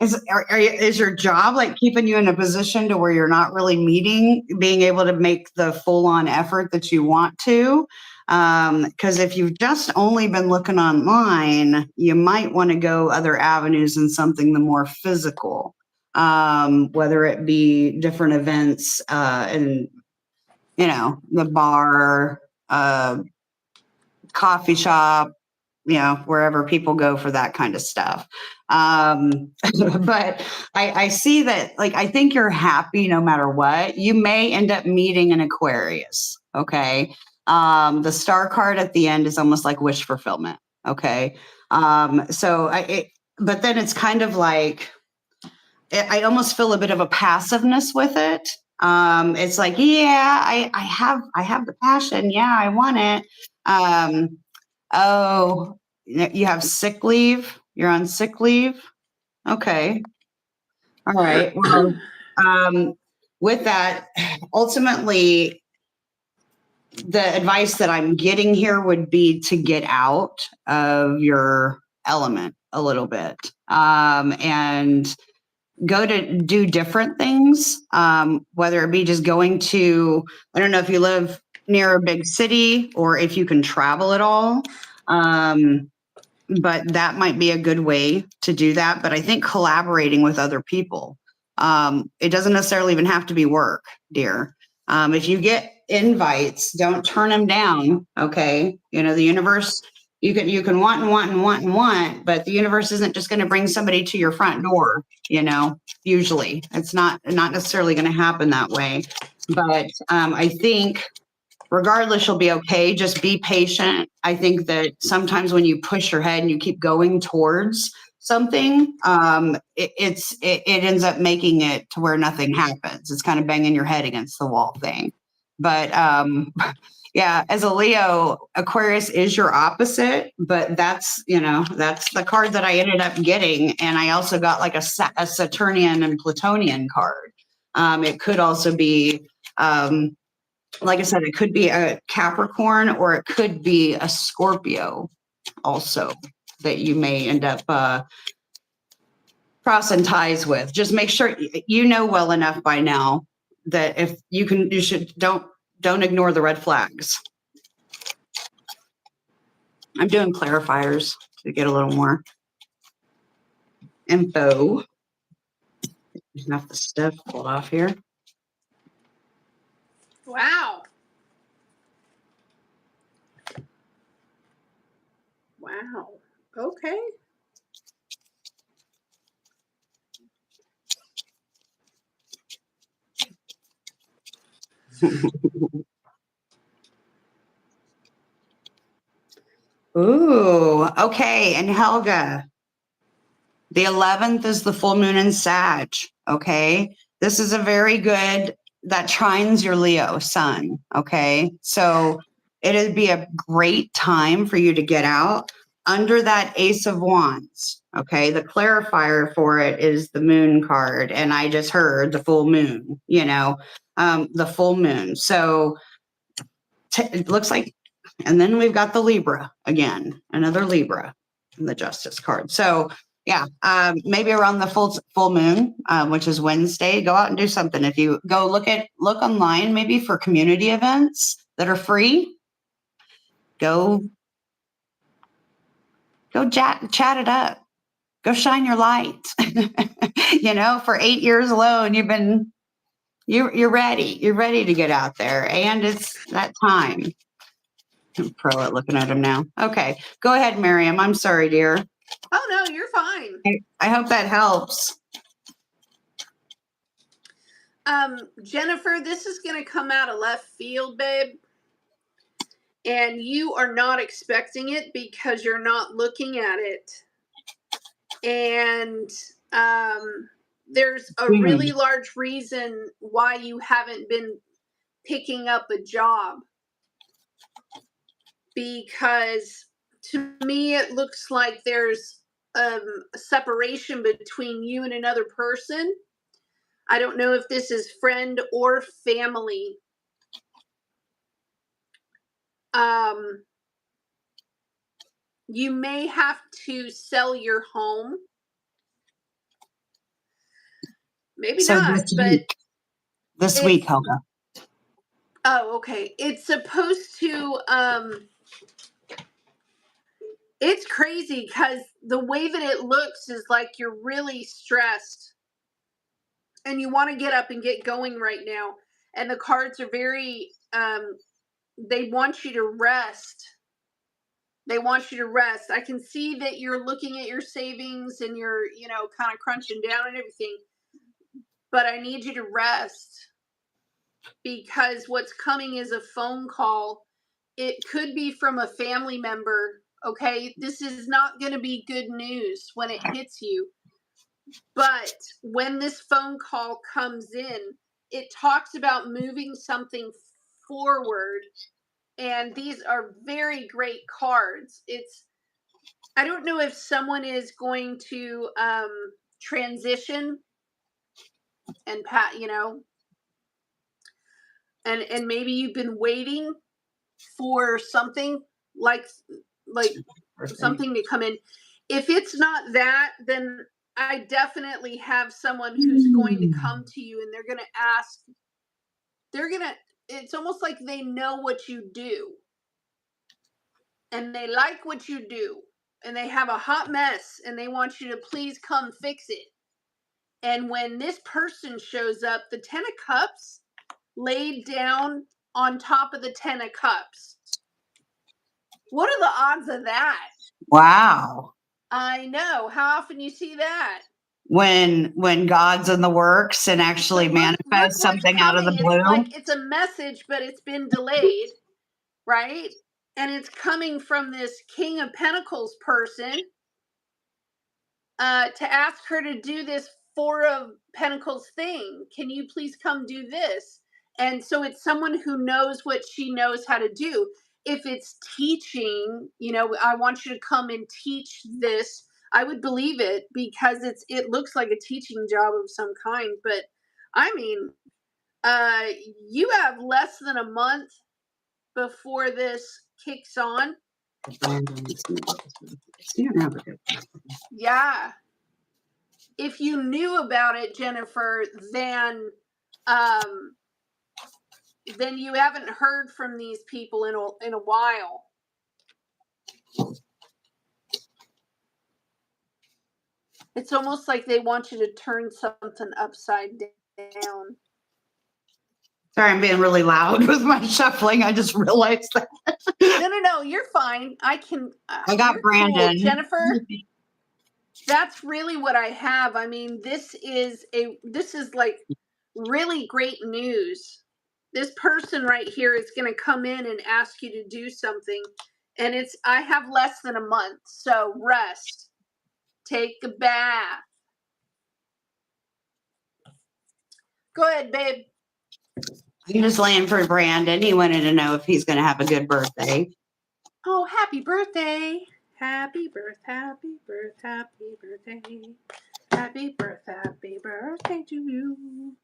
Is your job like keeping you in a position to where you're not really being able to make the full on effort that you want to? Because if you've just only been looking online, you might want to go other avenues and something the more physical, whether it be different events and the bar, coffee shop, wherever people go for that kind of stuff. But I see that, like, I think you're happy no matter what. You may end up meeting an Aquarius. Okay. The star card at the end is almost like wish fulfillment. Okay. But then it's kind of like, I almost feel a bit of a passiveness with it. It's like, yeah, I have the passion. Yeah, I want it. Oh, you have sick leave. You're on sick leave. Okay. All right. Well, with that, ultimately, the advice that I'm getting here would be to get out of your element a little bit, and go to do different things, whether it be just going to, I don't know if you live near a big city or if you can travel at all. But that might be a good way to do that. But I think collaborating with other people, it doesn't necessarily even have to be work, dear. If you get invites, don't turn them down. Okay. The universe, you can want and want and want and want, but the universe isn't just going to bring somebody to your front door. Usually it's not necessarily going to happen that way. But I think regardless, you'll be okay. Just be patient. I think that sometimes when you push your head and you keep going towards something, it ends up making it to where nothing happens. It's kind of banging your head against the wall thing. But yeah, as a Leo, Aquarius is your opposite, but that's the card that I ended up getting. And I also got like a Saturnian and Plutonian card. It could also be, like I said, it could be a Capricorn or it could be a Scorpio also that you may end up crossing ties with. Just make sure well enough by now that if you should don't ignore the red flags. I'm doing clarifiers to get a little more info. Enough the stuff pulled off here. Wow. Wow. Okay. Ooh, okay. And Helga, the 11th is the full moon in Sag. Okay. This is a very good, that trines your Leo sun. Okay. So it'd be a great time for you to get out under that Ace of Wands. Okay. The clarifier for it is the moon card. And I just heard the full moon, the full moon. So it looks like, and then we've got the Libra again, another Libra in the Justice card. So Yeah, maybe around the full moon, which is Wednesday, go out and do something. If you go look online, maybe for community events that are free, go chat it up, go shine your light. For 8 years alone, you're ready to get out there, and it's that time. I'm pro at looking at them now. Okay, go ahead, Miriam. I'm sorry, dear. Oh no, you're fine. I hope that helps. Jennifer, this is going to come out of left field, babe. And you are not expecting it because you're not looking at it. And there's a really large reason why you haven't been picking up a job. Because to me, it looks like there's a separation between you and another person. I don't know if this is friend or family. You may have to sell your home. Maybe So not, this week, Helga. Oh, okay. It's supposed to, it's crazy because the way that it looks is like you're really stressed and you want to get up and get going right now. And the cards are very, they want you to rest. They want you to rest. I can see that you're looking at your savings and you're, kind of crunching down and everything. But I need you to rest because what's coming is a phone call. It could be from a family member. Okay. This is not going to be good news when it hits you. But when this phone call comes in, it talks about moving something forward. And these are very great cards. I don't know if someone is going to transition and and maybe you've been waiting for something like something to come in. If it's not that, then I definitely have someone who's going to come to you and they're going to ask, it's almost like they know what you do and they like what you do and they have a hot mess and they want you to please come fix it. And when this person shows up, the 10 of Cups laid down on top of the 10 of Cups. What are the odds of that? Wow. I know. How often you see that? When God's in the works and actually manifest something out of the blue. It's like it's a message, but it's been delayed, right? And it's coming from this King of Pentacles person to ask her to do this Four of Pentacles thing. Can you please come do this? And so it's someone who knows what she knows how to do. If it's teaching, I want you to come and teach this, I would believe it because it looks like a teaching job of some kind. But I mean, you have less than a month before this kicks on. Yeah. If you knew about it, Jennifer, then you haven't heard from these people in a while. It's almost like they want you to turn something upside down. Sorry, I'm being really loud with my shuffling. I just realized that. No, you're fine. I got Brandon. Cool. Jennifer, that's really what I have. I mean, this is like really great news. This person right here is going to come in and ask you to do something. And I have less than a month. So rest. Take a bath. Go ahead, babe. I'm just laying for Brandon. He wanted to know if he's going to have a good birthday. Oh, happy birthday. Happy birth, happy birth, happy birthday. Happy birthday to you.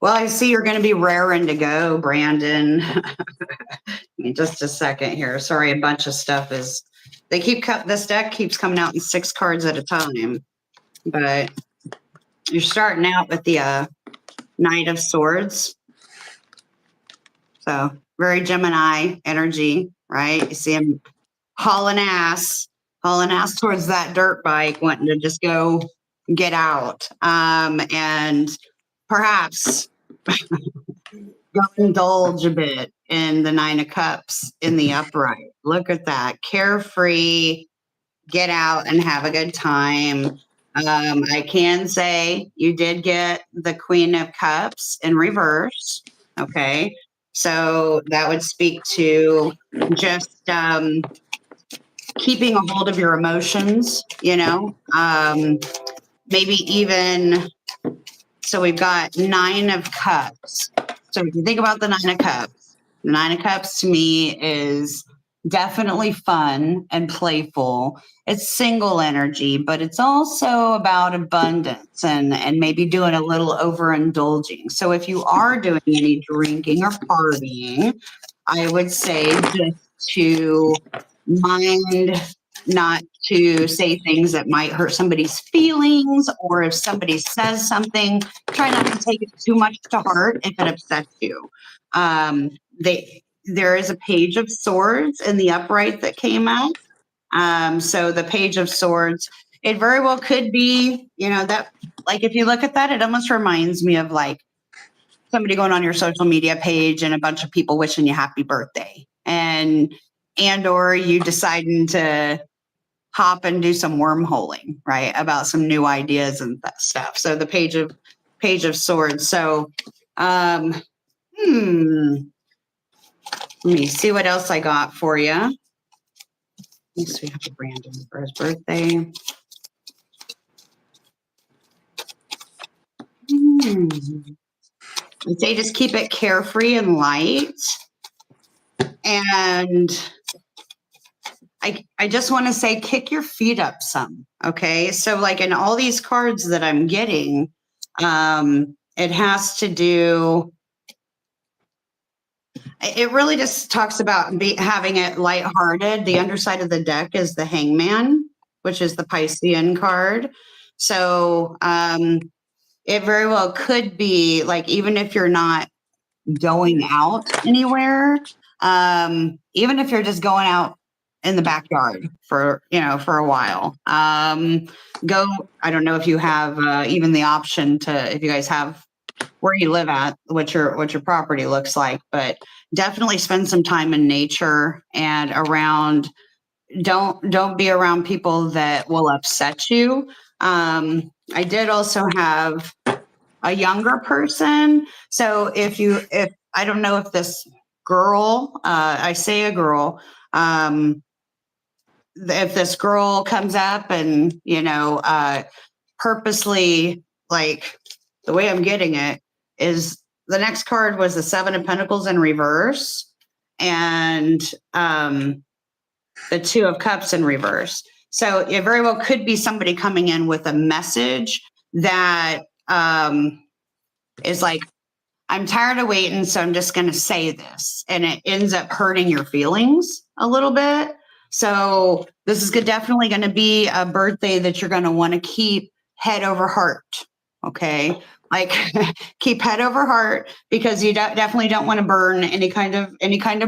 Well, I see you're going to be raring to go, Brandon. Just a second here. Sorry, a bunch of stuff is this deck keeps coming out in 6 cards at a time, but you're starting out with the Knight of Swords. So very Gemini energy, right? You see him hauling ass towards that dirt bike, wanting to just go get out. And perhaps go indulge a bit in the 9 of Cups in the upright. Look at that. Carefree, get out and have a good time. I can say you did get the Queen of Cups in reverse. Okay. So that would speak to just keeping a hold of your emotions, maybe even, so we've got 9 of Cups. So if you think about the 9 of Cups, the 9 of Cups to me is definitely fun and playful. It's single energy, but it's also about abundance and maybe doing a little overindulging. So if you are doing any drinking or partying, I would say just to mind not to say things that might hurt somebody's feelings, or if somebody says something, try not to take it too much to heart if it upsets you. There is a Page of Swords in the upright that came out. So the Page of Swords, it very well could be, that, like, if you look at that, it almost reminds me of like somebody going on your social media page and a bunch of people wishing you happy birthday, and or you deciding to hop and do some wormholing, right, about some new ideas and that stuff. So the Page of Swords. So, let me see what else I got for you. Next, we have Brandon for his birthday. I'd say just keep it carefree and light. And I just want to say, kick your feet up some. Okay. So like in all these cards that I'm getting, it has to do, it really just talks about having it lighthearted. The underside of the deck is the Hangman, which is the Piscean card. So it very well could be like, even if you're not going out anywhere, even if you're just going out in the backyard for a while, go. I don't know if you have even the option to, if you guys have where you live at, what your property looks like, but definitely spend some time in nature and around. Don't be around people that will upset you. I did also have a younger person. So if I don't know if this girl, I say a girl, if this girl comes up and, purposely, like, the way I'm getting it is the next card was the 7 of Pentacles in reverse, and the 2 of Cups in reverse. So it very well could be somebody coming in with a message that is like, I'm tired of waiting, so I'm just going to say this. And it ends up hurting your feelings a little bit. So this is definitely going to be a birthday that you're going to want to keep head over heart. Okay. Like keep head over heart, because you definitely don't want to burn any kind of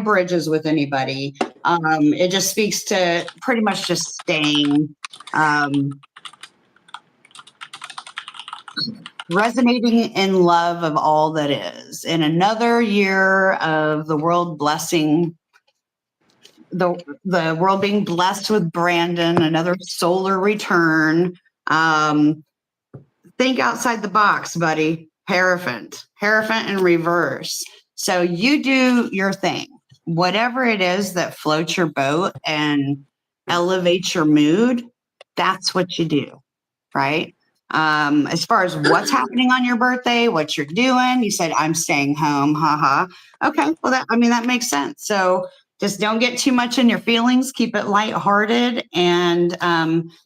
bridges with anybody. It just speaks to pretty much just staying, resonating in love of all that is. In another year of the world blessing, the world being blessed with Brandon, another solar return. Think outside the box, buddy. Hierophant in reverse. So you do your thing, whatever it is that floats your boat and elevates your mood. That's what you do, right? As far as what's happening on your birthday, what you're doing, you said, I'm staying home. Haha. Okay. Well, that makes sense. So just don't get too much in your feelings. Keep it lighthearted. And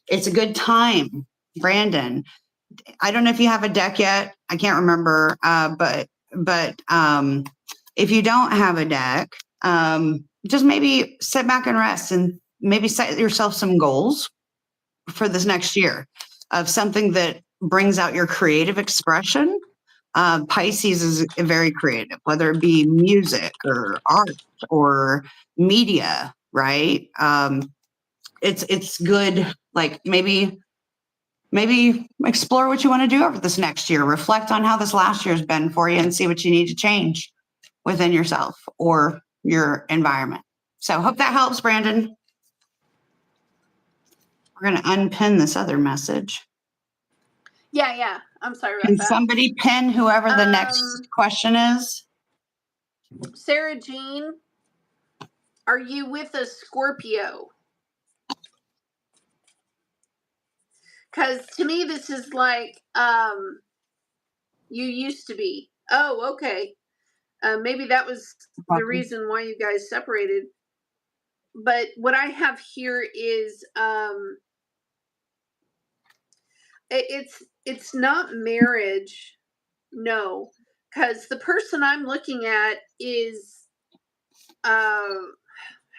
it's a good time, Brandon. I don't know if you have a deck yet. I can't remember. But if you don't have a deck, just maybe sit back and rest and maybe set yourself some goals for this next year of something that brings out your creative expression. Pisces is very creative, whether it be music or art or media, right? It's good. Like maybe explore what you want to do over this next year. Reflect on how this last year's been for you and see what you need to change within yourself or your environment. So hope that helps, Brandon. We're going to unpin this other message. Yeah. I'm sorry about Can that. somebody pin whoever the next question is? Sarah Jean, are you with a Scorpio? Because to me, this is like, you used to be. Oh, okay. Maybe that was the reason why you guys separated. But what I have here is, it's not marriage. No, because the person I'm looking at is, how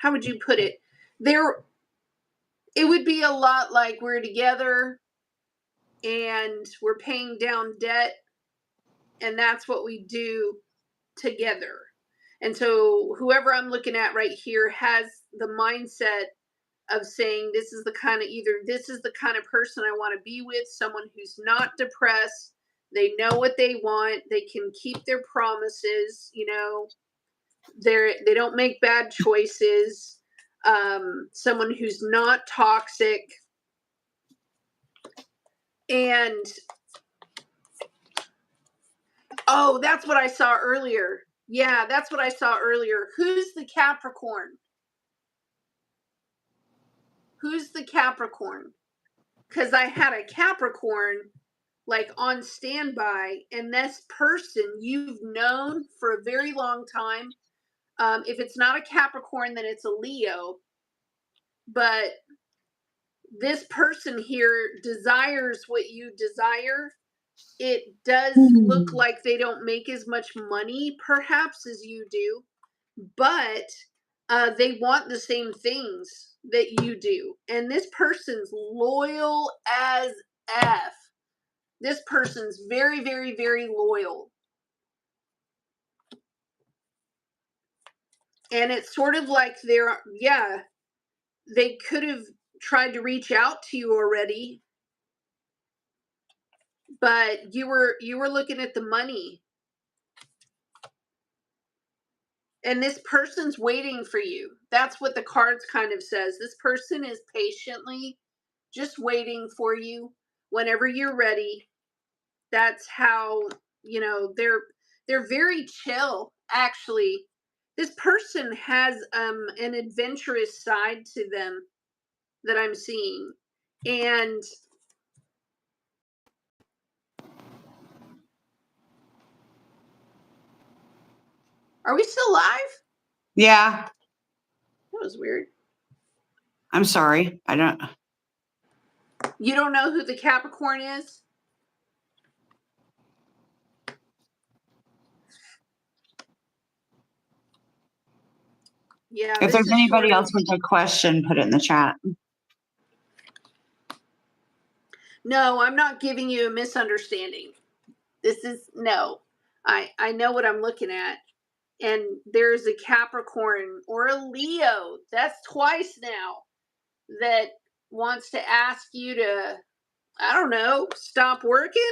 would you put it? It would be a lot like we're together and we're paying down debt, and that's what we do together. And so whoever I'm looking at right here has the mindset of saying this is the kind of person I want to be with, someone who's not depressed. They know what they want. They can keep their promises, they don't make bad choices. Someone who's not toxic. And oh, that's what I saw earlier. Yeah, that's what I saw earlier. Who's the Capricorn? Who's the Capricorn? Because I had a Capricorn like on standby, and this person you've known for a very long time. If it's not a Capricorn, then it's a Leo. But this person here desires what you desire. It does look like they don't make as much money, perhaps, as you do, but they want the same things that you do. And this person's loyal as F. This person's very, very, very loyal. And it's sort of like they could have tried to reach out to you already, but you were looking at the money. And this person's waiting for you. That's what the cards kind of says. This person is patiently just waiting for you whenever you're ready. That's how, they're very chill, actually. This person has an adventurous side to them that I'm seeing. And are we still live? Yeah. That was weird. I'm sorry. You don't know who the Capricorn is? Yeah. If there's anybody else with a question, put it in the chat. No, I'm not giving you a misunderstanding. No. I know what I'm looking at. And there's a Capricorn or a Leo. That's twice now that wants to ask you to, I don't know, stop working.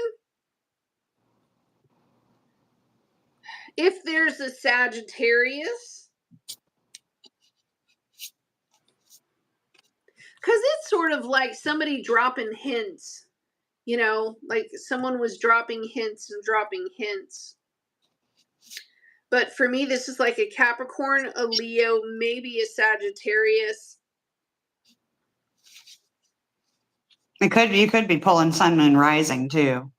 If there's a Sagittarius, because it's sort of like somebody dropping hints, like someone was dropping hints and dropping hints. But for me, this is like a Capricorn, a Leo, maybe a Sagittarius. You could be pulling Sun, Moon, Rising too.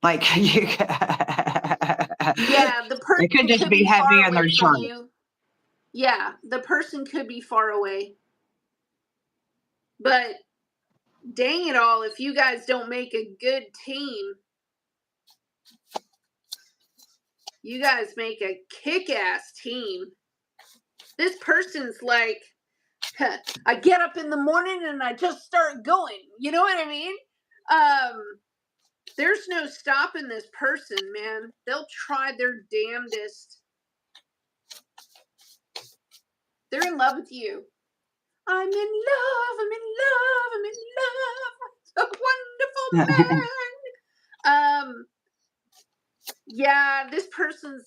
Like you. Yeah, the person it could just be heavy on their chart. Yeah, the person could be far away. But dang it all, if you guys don't make a good team, you guys make a kick-ass team. This person's like I get up in the morning and I just start going. You know what I mean? There's no stopping this person, man. They'll try their damnedest. They're in love with you. I'm in love, I'm in love, I'm in love. A wonderful man. Yeah, this person's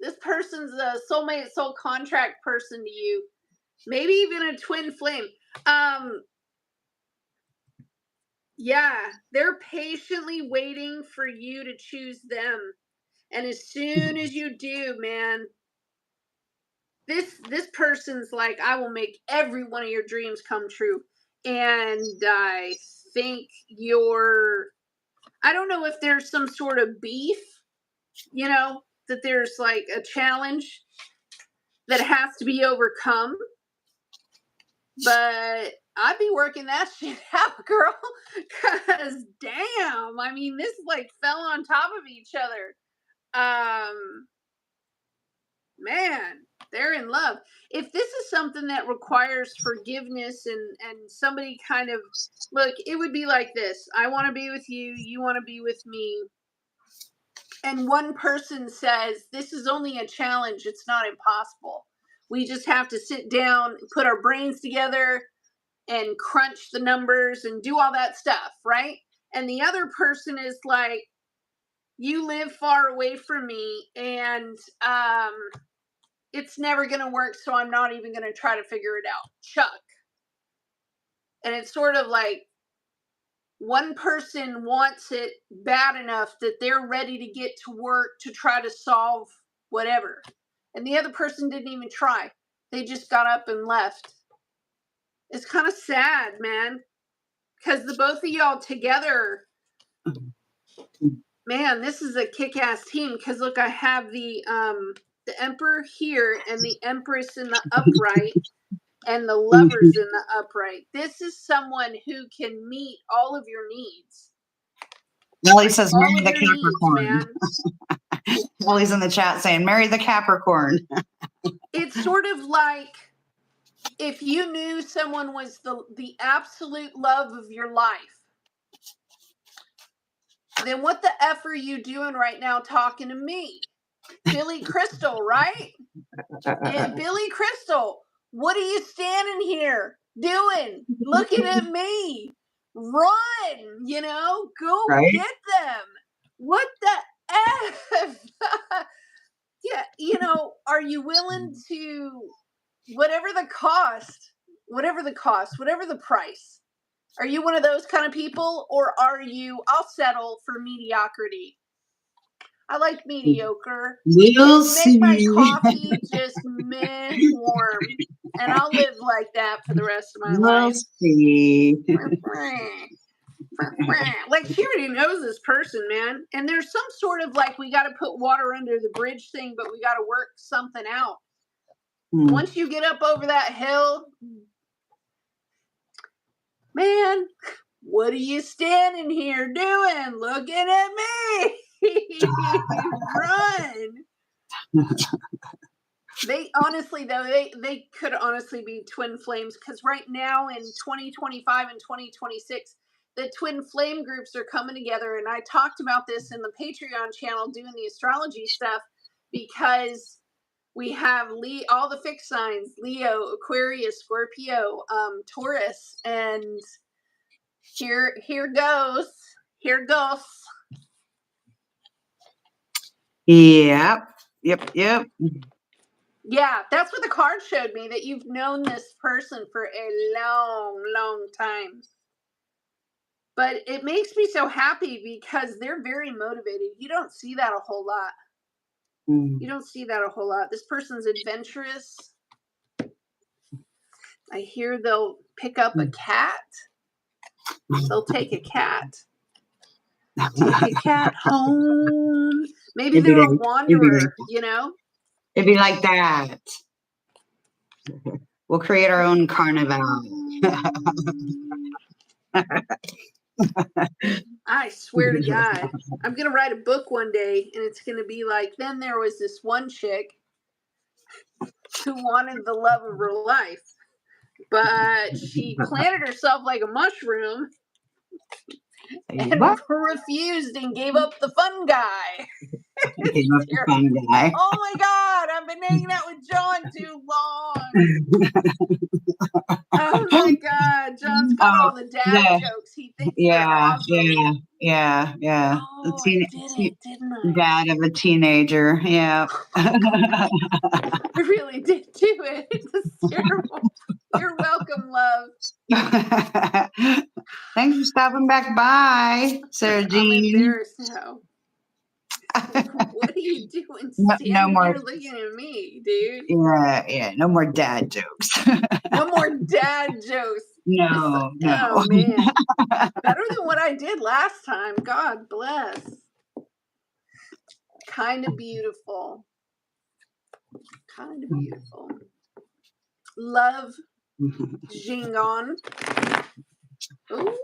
a soulmate, soul contract person to you. Maybe even a twin flame. Yeah, they're patiently waiting for you to choose them. And as soon as you do, man, this person's like, I will make every one of your dreams come true. And I think I don't know if there's some sort of beef, that there's like a challenge that has to be overcome. But I'd be working that shit out, girl. Because damn, I mean, this like fell on top of each other. Man, they're in love. If this is something that requires forgiveness and somebody kind of, look, it would be like this. I want to be with you. You want to be with me. And one person says, this is only a challenge. It's not impossible. We just have to sit down, put our brains together, and crunch the numbers and do all that stuff, right? And the other person is like, you live far away from me, and it's never going to work, so I'm not even going to try to figure it out. Chuck. And it's sort of like one person wants it bad enough that they're ready to get to work to try to solve whatever. And the other person didn't even try. They just got up and left. It's kind of sad, man. Because the both of y'all together, man, this is a kick-ass team. Because look, I have the Emperor here and the Empress in the upright and the Lovers in the upright. This is someone who can meet all of your needs. Nellie says, marry the Capricorn. Ellie's in the chat saying, marry the Capricorn. It's sort of like if you knew someone was the absolute love of your life, then what the F are you doing right now talking to me? Billy Crystal, right? Billy Crystal, what are you standing here doing? Looking at me. Run, go right? Get them. What the F? Yeah, are you willing to, whatever the price, are you one of those kind of people, or are you, I'll settle for mediocrity? I like mediocre. We'll see. Make my coffee just warm, and I'll live like that for the rest of my life. We'll see. Like, she already knows this person, man. And there's some sort of like, we got to put water under the bridge thing, but we got to work something out. Once you get up over that hill, man, what are you standing here doing? Looking at me. Run. They honestly, though, they could honestly be twin flames, because right now in 2025 and 2026, the twin flame groups are coming together. And I talked about this in the Patreon channel doing the astrology stuff, because we have all the fixed signs: Leo, Aquarius, Scorpio, Taurus, and here goes. Yep. Yeah, that's what the card showed me, that you've known this person for a long, long time. But it makes me so happy because they're very motivated. You don't see that a whole lot. This person's adventurous. I hear they'll pick up a cat. They'll take a cat. Take a cat home. Maybe they're a wanderer, It'd be like that. We'll create our own carnival. I swear to God, I'm going to write a book one day, and it's going to be like, then there was this one chick who wanted the love of her life. But she planted herself like a mushroom and What? refused and gave up the fun guy. Gave up the fun guy. Oh my God, I've been hanging out with John too long. Oh my God, John's got all the dad jokes. He thinks they're awesome. Yeah. Oh, I did it, didn't I? Dad of a teenager. Yeah. I really did do it. It's terrible. You're welcome, love. Thanks for stopping back by, Sarah Jean. I'm embarrassed now. What are you doing standing here looking at me, dude? Yeah. No more dad jokes. No more dad jokes. No. Oh, man. Better than what I did last time. God bless. Kind of beautiful. Love Jingon. Ooh.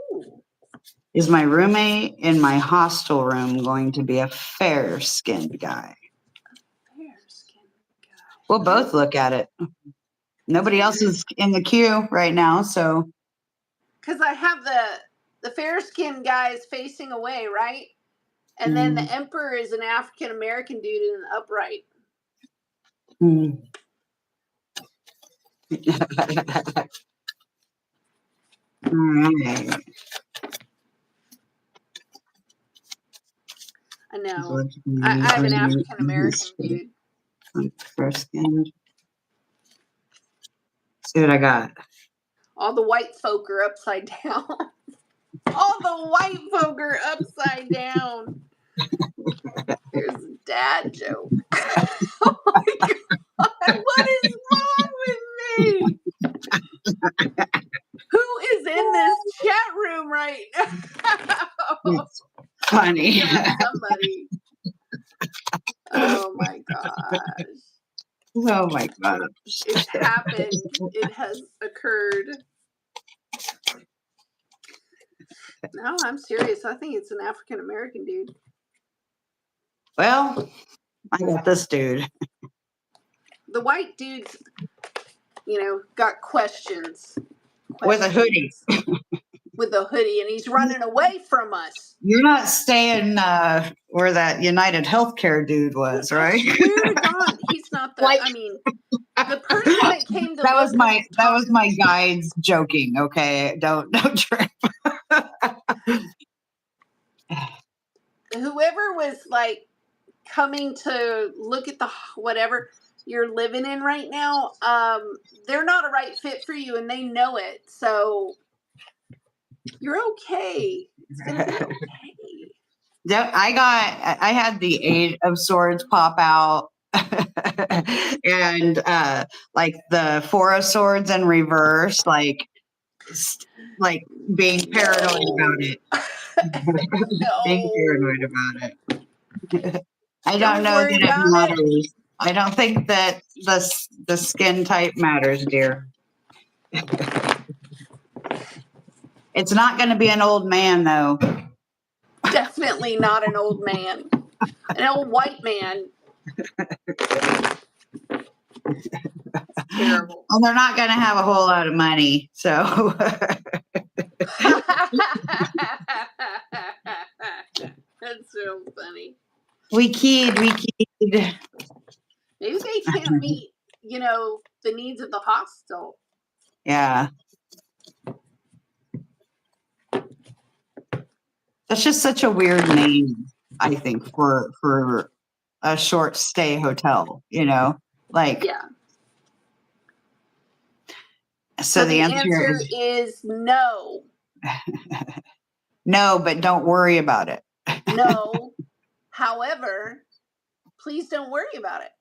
Is my roommate in my hostel room going to be a fair-skinned guy? We'll both look at it. Nobody else is in the queue right now, so. Because I have the fair-skinned guys facing away, right? And then the emperor is an African-American dude in the upright. All right. I know. I have an African-American dude. Fair-skinned. See what I got. All the white folk are upside down. All the white folk are upside down. Here's a dad joke. Oh my God. What is wrong with me? Who is in this chat room right now? It's funny. Yeah, somebody. Oh my gosh. Oh my gosh. It's happened. It has occurred. No, I'm serious. I think it's an African American dude. Well, I got this dude. The white dude's, got questions. With a hoodie. With a hoodie, and he's running away from us. You're not staying where that United Healthcare dude was, right? I swear to God, he's not the. I mean, the person that came to that was my guides joking. Okay, don't trip. Whoever was like coming to look at the whatever you're living in right now, they're not a right fit for you, and they know it. So you're okay. It's gonna be okay. I had the Eight of Swords pop out. And like the Four of Swords in reverse, like being paranoid about it. No. Being paranoid about it. I don't know that it matters. I don't think that the skin type matters, dear. It's not going to be an old man, though. Definitely not an old man. An old white man. Terrible. Well, they're not going to have a whole lot of money, so. That's so funny. We keyed. Maybe they can't meet, the needs of the hostel. Yeah. That's just such a weird name, I think, for a short stay hotel, like. Yeah. So the answer is no. No, but don't worry about it. No. However, please don't worry about it.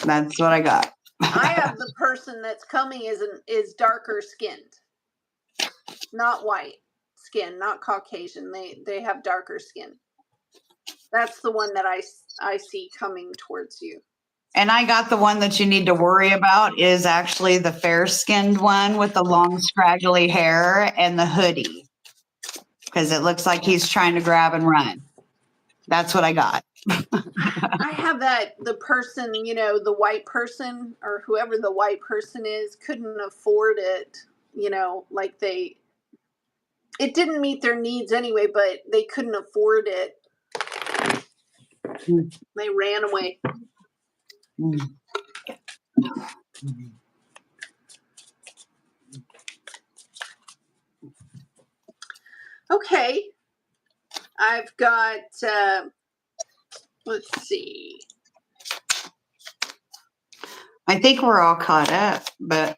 That's what I got. I have the person that's coming is darker skinned, not white skin, not Caucasian. They have darker skin. That's the one that I see coming towards you. And I got the one that you need to worry about is actually the fair-skinned one with the long scraggly hair and the hoodie. Because it looks like he's trying to grab and run. That's what I got. I have the person, the white person or whoever the white person is couldn't afford it, like it didn't meet their needs anyway, but they couldn't afford it. They ran away. Okay. I've got, let's see. I think we're all caught up, but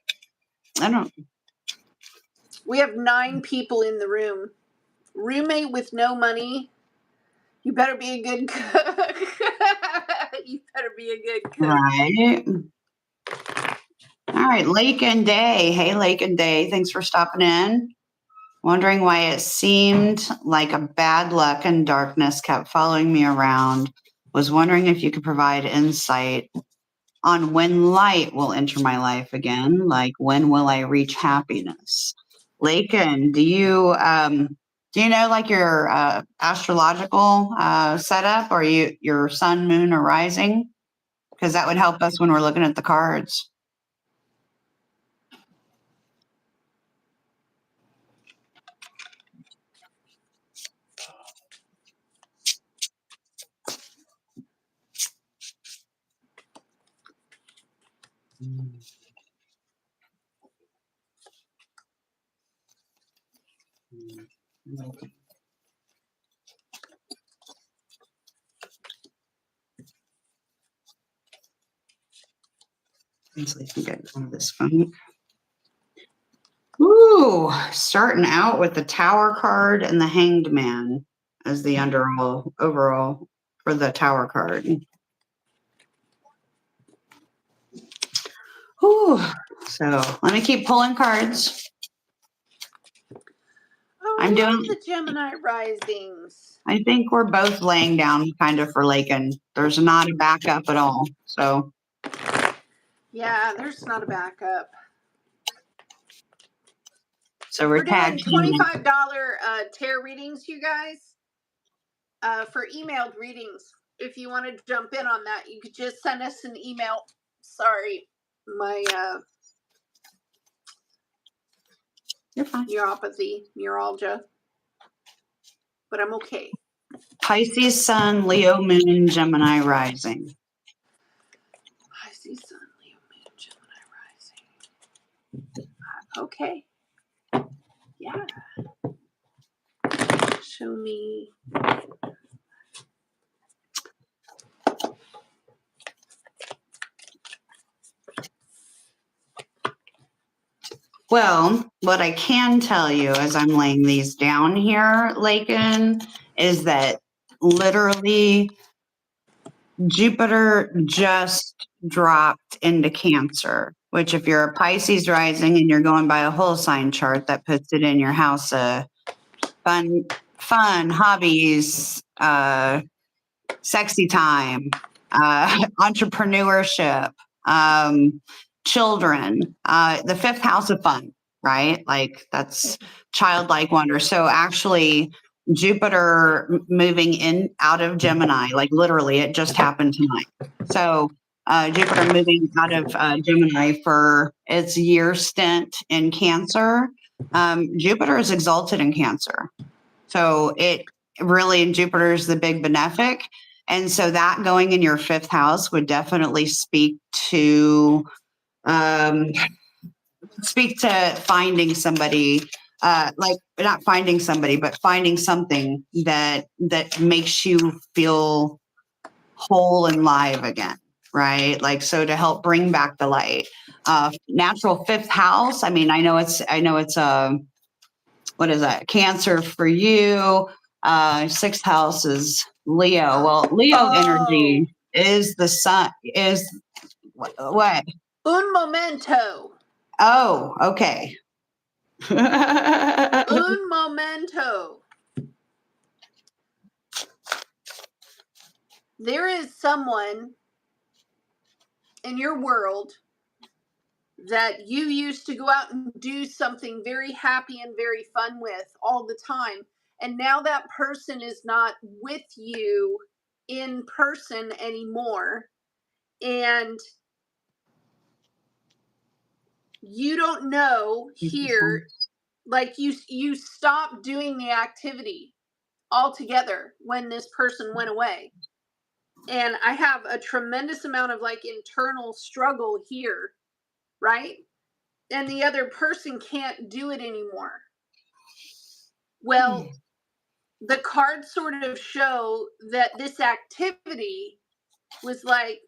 I don't. We have 9 people in the room. Roommate with no money. You better be a good cook. You better be a good cook. Right. All right, Lake and Day. Hey, Lake and Day. Thanks for stopping in. Wondering why it seemed like a bad luck and darkness kept following me around. Was wondering if you could provide insight on when light will enter my life again. Like, when will I reach happiness? Lakin, do you know like your astrological setup, or your sun, moon, or rising? Because that would help us when we're looking at the cards. So I can get some of this phone. Ooh, starting out with the Tower card and the Hanged Man as the overall for the Tower card. Ooh, so let me keep pulling cards. Oh, I'm I love doing the Gemini risings. I think we're both laying down kind of for Lakin. There's not a backup at all. So Yeah, there's not a backup. So we're doing tag teaming. $25 tarot readings, you guys, for emailed readings. If you want to jump in on that, you could just send us an email. Sorry, my You're fine. neuropathy, neuralgia, but I'm okay. Pisces Sun, Leo Moon, Gemini Rising. Pisces Sun, Leo Moon, Gemini Rising. Okay. Yeah. Show me. Well, what I can tell you as I'm laying these down here, Lakin, is that literally Jupiter just dropped into Cancer, which if you're a Pisces rising and you're going by a whole sign chart, that puts it in your house of fun, hobbies, sexy time, entrepreneurship, children, the 5th house of fun, right? Like that's childlike wonder. So actually Jupiter moving in out of Gemini, like literally it just happened tonight. So Jupiter moving out of Gemini for its year stint in Cancer. Jupiter is exalted in Cancer. So it really, and Jupiter is the big benefic. And so that going in your 5th house would definitely speak to finding somebody, like not finding somebody, but finding something that makes you feel whole and live again, right? Like, so to help bring back the light. Natural 5th house. I mean, I know it's what is that? Cancer for you. 6th house is Leo. Well, Leo energy is the sun, is what? Un momento. Oh, okay. Un momento. There is someone in your world that you used to go out and do something very happy and very fun with all the time. And now that person is not with you in person anymore, and you don't know here, like you stopped doing the activity altogether when this person went away. And I have a tremendous amount of like internal struggle here, right? And the other person can't do it anymore. Well, the cards sort of show that this activity was like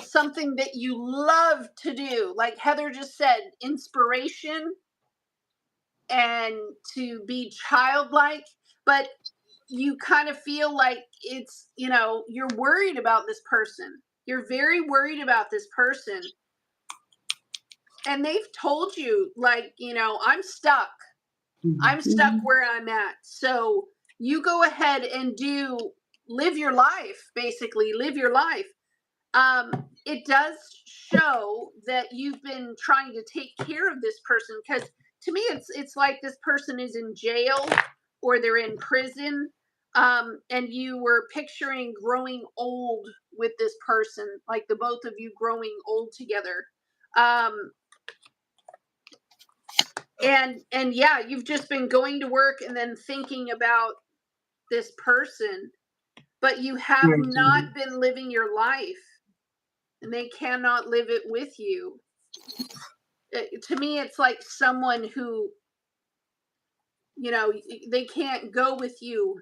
something that you love to do. Like Heather just said, inspiration and to be childlike, but you kind of feel like it's, you're worried about this person. You're very worried about this person. And they've told you, like, I'm stuck. I'm stuck where I'm at. So you go ahead and live your life, basically, live your life. It does show that you've been trying to take care of this person, because to me, it's like this person is in jail or they're in prison. And you were picturing growing old with this person, like the both of you growing old together. And yeah, you've just been going to work and then thinking about this person, but you have not been living your life, and they cannot live it with you. To me, it's like someone who, they can't go with you.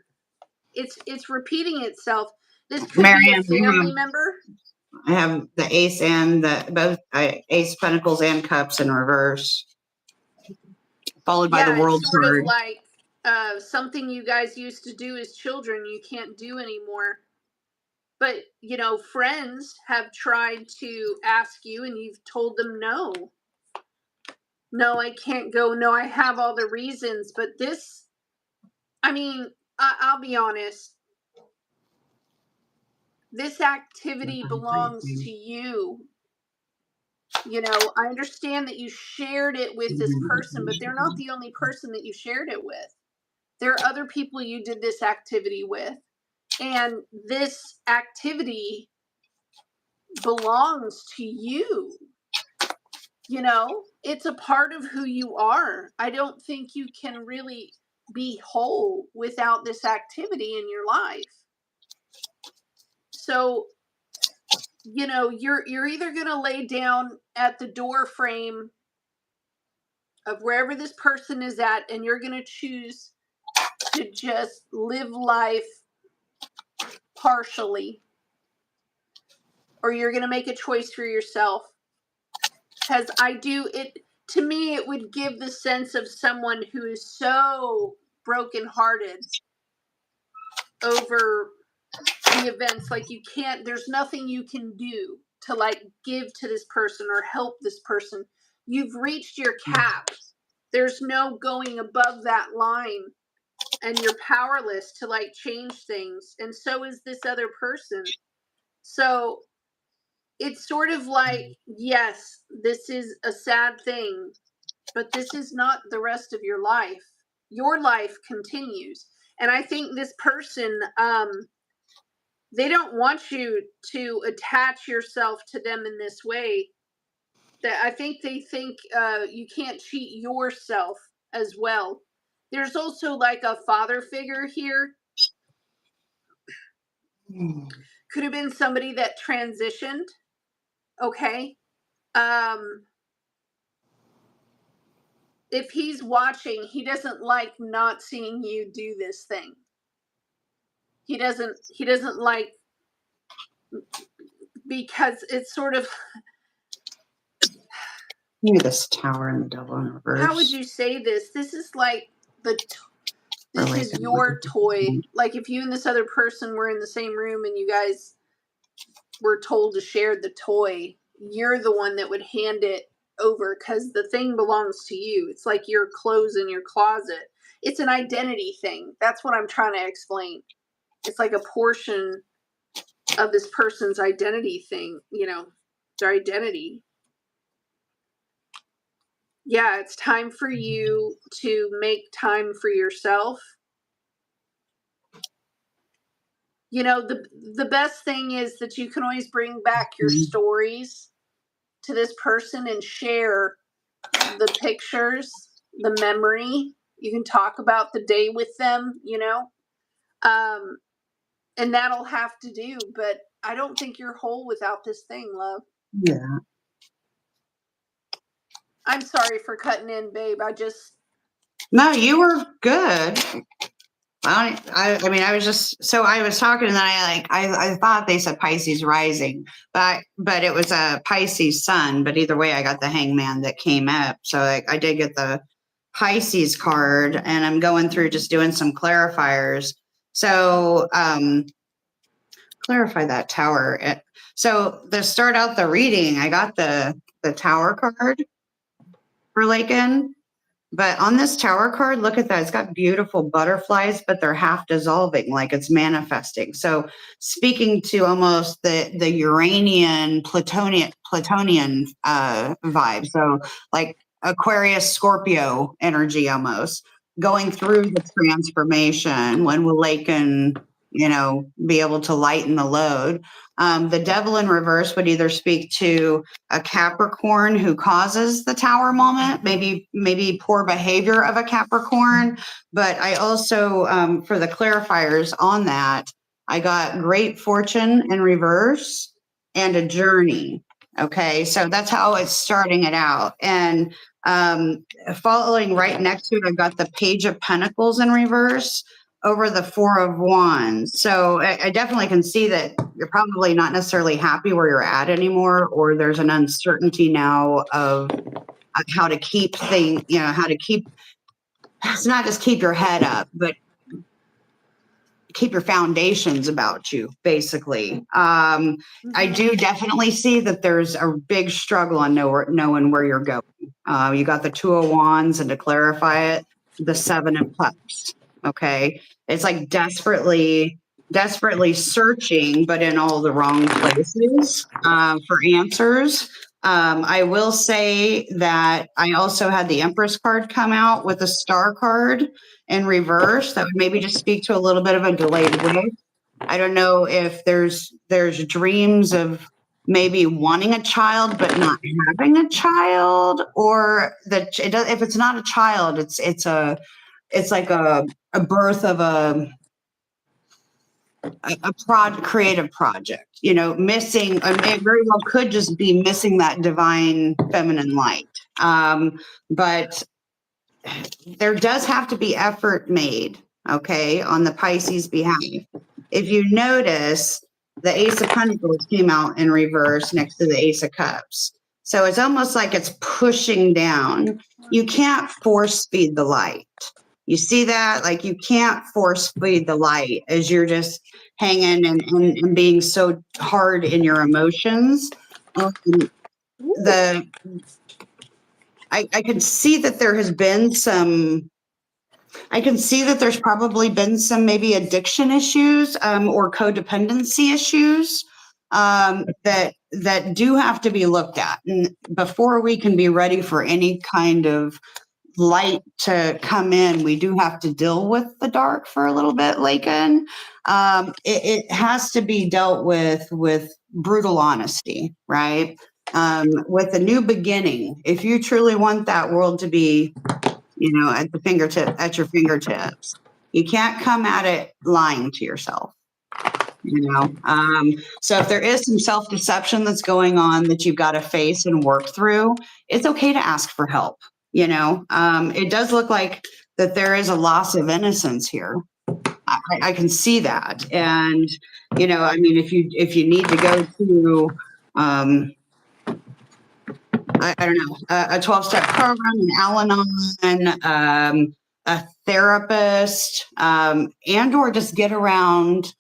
It's repeating itself. This could be a family member. I have the ace and both ace pentacles and cups in reverse, followed by the world it's sort card. of like something you guys used to do as children, you can't do anymore. But, friends have tried to ask you and you've told them no. No, I can't go. No, I have all the reasons. But this, I'll be honest. This activity belongs to you. I understand that you shared it with this person, but they're not the only person that you shared it with. There are other people you did this activity with. And this activity belongs to you. It's a part of who you are. I don't think you can really be whole without this activity in your life. So, you're either going to lay down at the door frame of wherever this person is at, and you're going to choose to just live life partially, or you're going to make a choice for yourself. Because to me, it would give the sense of someone who is so brokenhearted over the events. Like there's nothing you can do to like give to this person or help this person. You've reached your cap. There's no going above that line, and you're powerless to like change things. And so is this other person. So it's sort of like, yes, this is a sad thing, but this is not the rest of your life. Your life continues. And I think this person, they don't want you to attach yourself to them in this way. That I think they think you can't cheat yourself as well. There's also like a father figure here. Could have been somebody that transitioned. Okay. If he's watching, he doesn't like not seeing you do this thing. He doesn't like, because it's sort of, Maybe this tower and the devil in reverse. How would you say this? This is like this is your toy. Like if you and this other person were in the same room and you guys were told to share the toy, you're the one that would hand it over because the thing belongs to you. It's like your clothes in your closet. It's an identity thing. That's what I'm trying to explain. It's like a portion of this person's identity thing, their identity. Yeah, it's time for you to make time for yourself. the best thing is that you can always bring back your stories to this person and share the pictures, the memory. You can talk about the day with them, and that'll have to do. But I don't think you're whole without this thing, love. Yeah. I'm sorry for cutting in, babe. No, you were good. I mean, I was just, so I was talking and then I thought they said Pisces rising, but it was a Pisces sun, but either way, I got the hangman that came up. So I did get the Pisces card, and I'm going through just doing some clarifiers. So, clarify that tower. So to start out the reading, I got the tower card for Laken. But on this tower card, look at that. It's got beautiful butterflies, but they're half dissolving, like it's manifesting. So speaking to almost the Uranian Plutonian vibe. So like Aquarius Scorpio energy almost going through the transformation. When will Laken, be able to lighten the load? The devil in reverse would either speak to a Capricorn who causes the tower moment, maybe poor behavior of a Capricorn. But I also, for the clarifiers on that, I got great fortune in reverse and a journey. Okay, so that's how it's starting it out. And following right next to it, I've got the Page of Pentacles in reverse over the Four of Wands. So I definitely can see that you're probably not necessarily happy where you're at anymore, or there's an uncertainty now of how to keep things, it's not just keep your head up, but keep your foundations about you, basically. I do definitely see that there's a big struggle on knowing where you're going. You got the Two of Wands, and to clarify it, the Seven of Cups. Okay. It's like desperately searching, but in all the wrong places for answers. I will say that I also had the Empress card come out with a Star card in reverse. That would maybe just speak to a little bit of a delayed wish. I don't know if there's dreams of maybe wanting a child but not having a child, or that if it's not a child, it's like a birth of a creative project, missing. It very well could just be missing that divine feminine light. But there does have to be effort made, okay, on the Pisces behalf. If you notice, the Ace of Pentacles came out in reverse next to the Ace of Cups. So it's almost like it's pushing down. You can't force feed the light. You see that? Like, you can't force feed the light as you're just hanging and being so hard in your emotions. I can see that there has been there's probably been some maybe addiction issues or codependency issues that do have to be looked at. And before we can be ready for any kind of light to come in, we do have to deal with the dark for a little bit, Laken. It has to be dealt with brutal honesty, right? With a new beginning. If you truly want that world to be, at your fingertips, you can't come at it lying to yourself. So if there is some self-deception that's going on that you've got to face and work through, it's okay to ask for help. It does look like that there is a loss of innocence here. I can see that. And, if you need to go to, I don't know, a 12-step program, an Al-Anon, a therapist, and or just get around.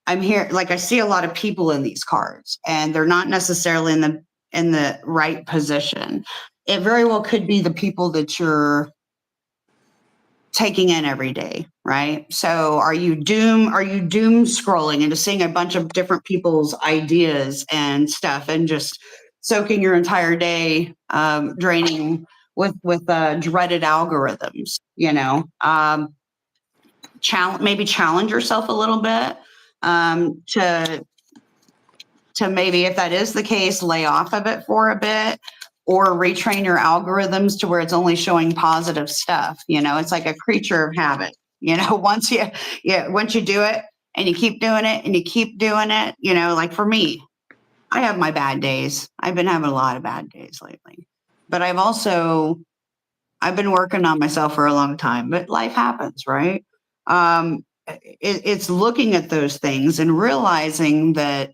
I'm here, like, I see a lot of people in these cards, and they're not necessarily in the right position. It very well could be the people that you're taking in every day, right? So are you doom scrolling and just seeing a bunch of different people's ideas and stuff and just soaking your entire day, draining with dreaded algorithms, maybe challenge yourself a little bit. to maybe, if that is the case, lay off of it for a bit or retrain your algorithms to where it's only showing positive stuff. It's like a creature of habit. Once you do it and you keep doing it and you keep doing it, like for me, I have my bad days. I've been having a lot of bad days lately, but I've been working on myself for a long time, but life happens, right? It's looking at those things and realizing that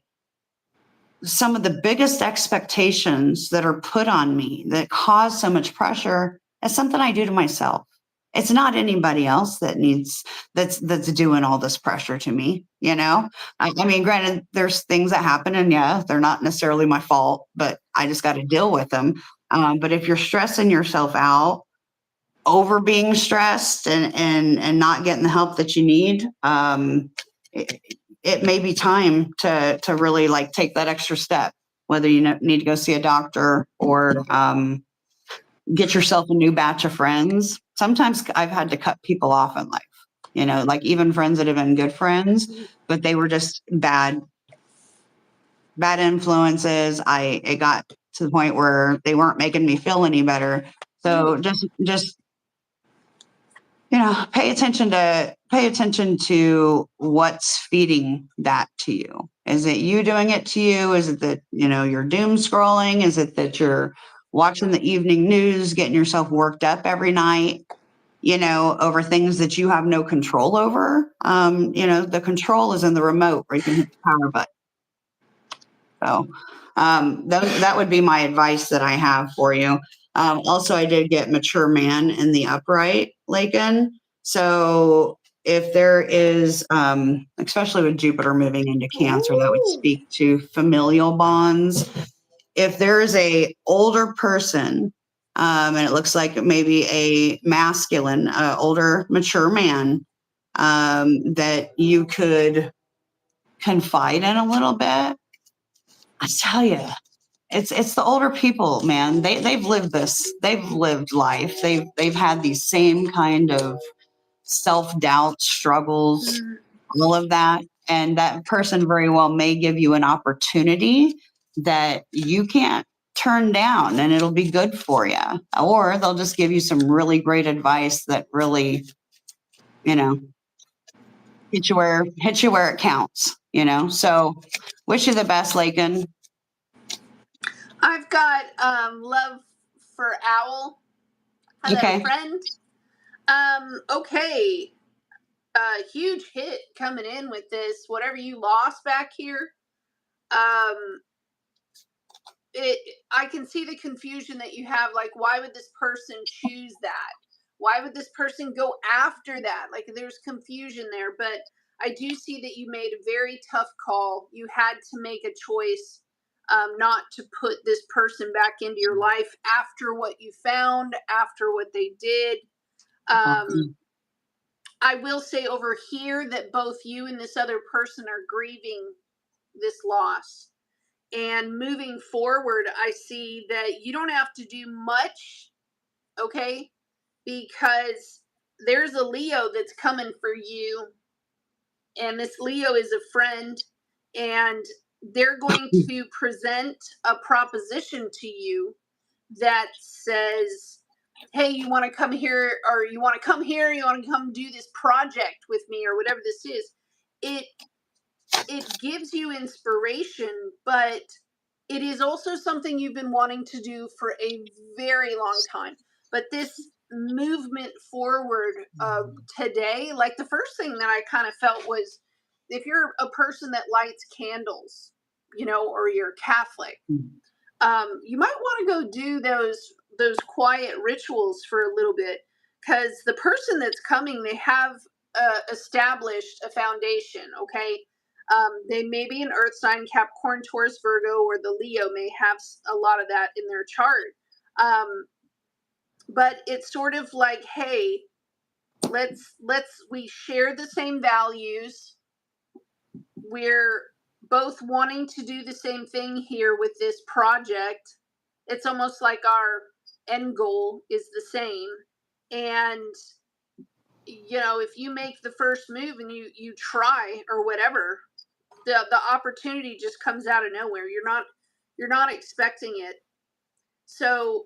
some of the biggest expectations that are put on me that cause so much pressure is something I do to myself. It's not anybody else that's doing all this pressure to me. I mean, granted, there's things that happen, and yeah, they're not necessarily my fault, but I just got to deal with them. But if you're stressing yourself out over being stressed and not getting the help that you need, it may be time to really like take that extra step, whether you need to go see a doctor or get yourself a new batch of friends. Sometimes I've had to cut people off in life, like even friends that have been good friends, but they were just bad influences. It got to the point where they weren't making me feel any better. So just pay attention to what's feeding that to you. Is it you doing it to you? Is it that, you're doom scrolling? Is it that you're watching the evening news, getting yourself worked up every night, over things that you have no control over? The control is in the remote where you can hit the power button. So that would be my advice that I have for you. Also, I did get mature man in the upright, Lakin. So if there is, especially with Jupiter moving into Cancer, that would speak to familial bonds. If there is a older person, and it looks like maybe a masculine, older, mature man, that you could confide in a little bit, I tell you, it's the older people, man. They've lived this. They've lived life. They've had these same kind of self-doubt struggles, all of that. And that person very well may give you an opportunity that you can't turn down, and it'll be good for you. Or they'll just give you some really great advice that really, hit you where it counts, So wish you the best, Lakin. I've got love for Owl. Hello, friend. Okay. Huge hit coming in with this. Whatever you lost back here. I can see the confusion that you have. Like, why would this person choose that? Why would this person go after that? Like, there's confusion there. But I do see that you made a very tough call. You had to make a choice not to put this person back into your life after what you found, after what they did. I will say over here that both you and this other person are grieving this loss. And moving forward, I see that you don't have to do much, okay? Because there's a Leo that's coming for you. And this Leo is a friend. And they're going to present a proposition to you that says, hey, you want to come here, or you want to come here, you want to come do this project with me, or whatever this is. It gives you inspiration, but it is also something you've been wanting to do for a very long time. But this movement forward today, like the first thing that I kind of felt was, if you're a person that lights candles, or you're Catholic, you might want to go do those quiet rituals for a little bit, because the person that's coming, they have established a foundation, okay? They may be an earth sign, Capricorn, Taurus, Virgo, or the Leo may have a lot of that in their chart. But it's sort of like, hey, we share the same values. We're both wanting to do the same thing here with this project. It's almost like our end goal is the same. And if you make the first move and you try or whatever, the opportunity just comes out of nowhere. You're not expecting it. So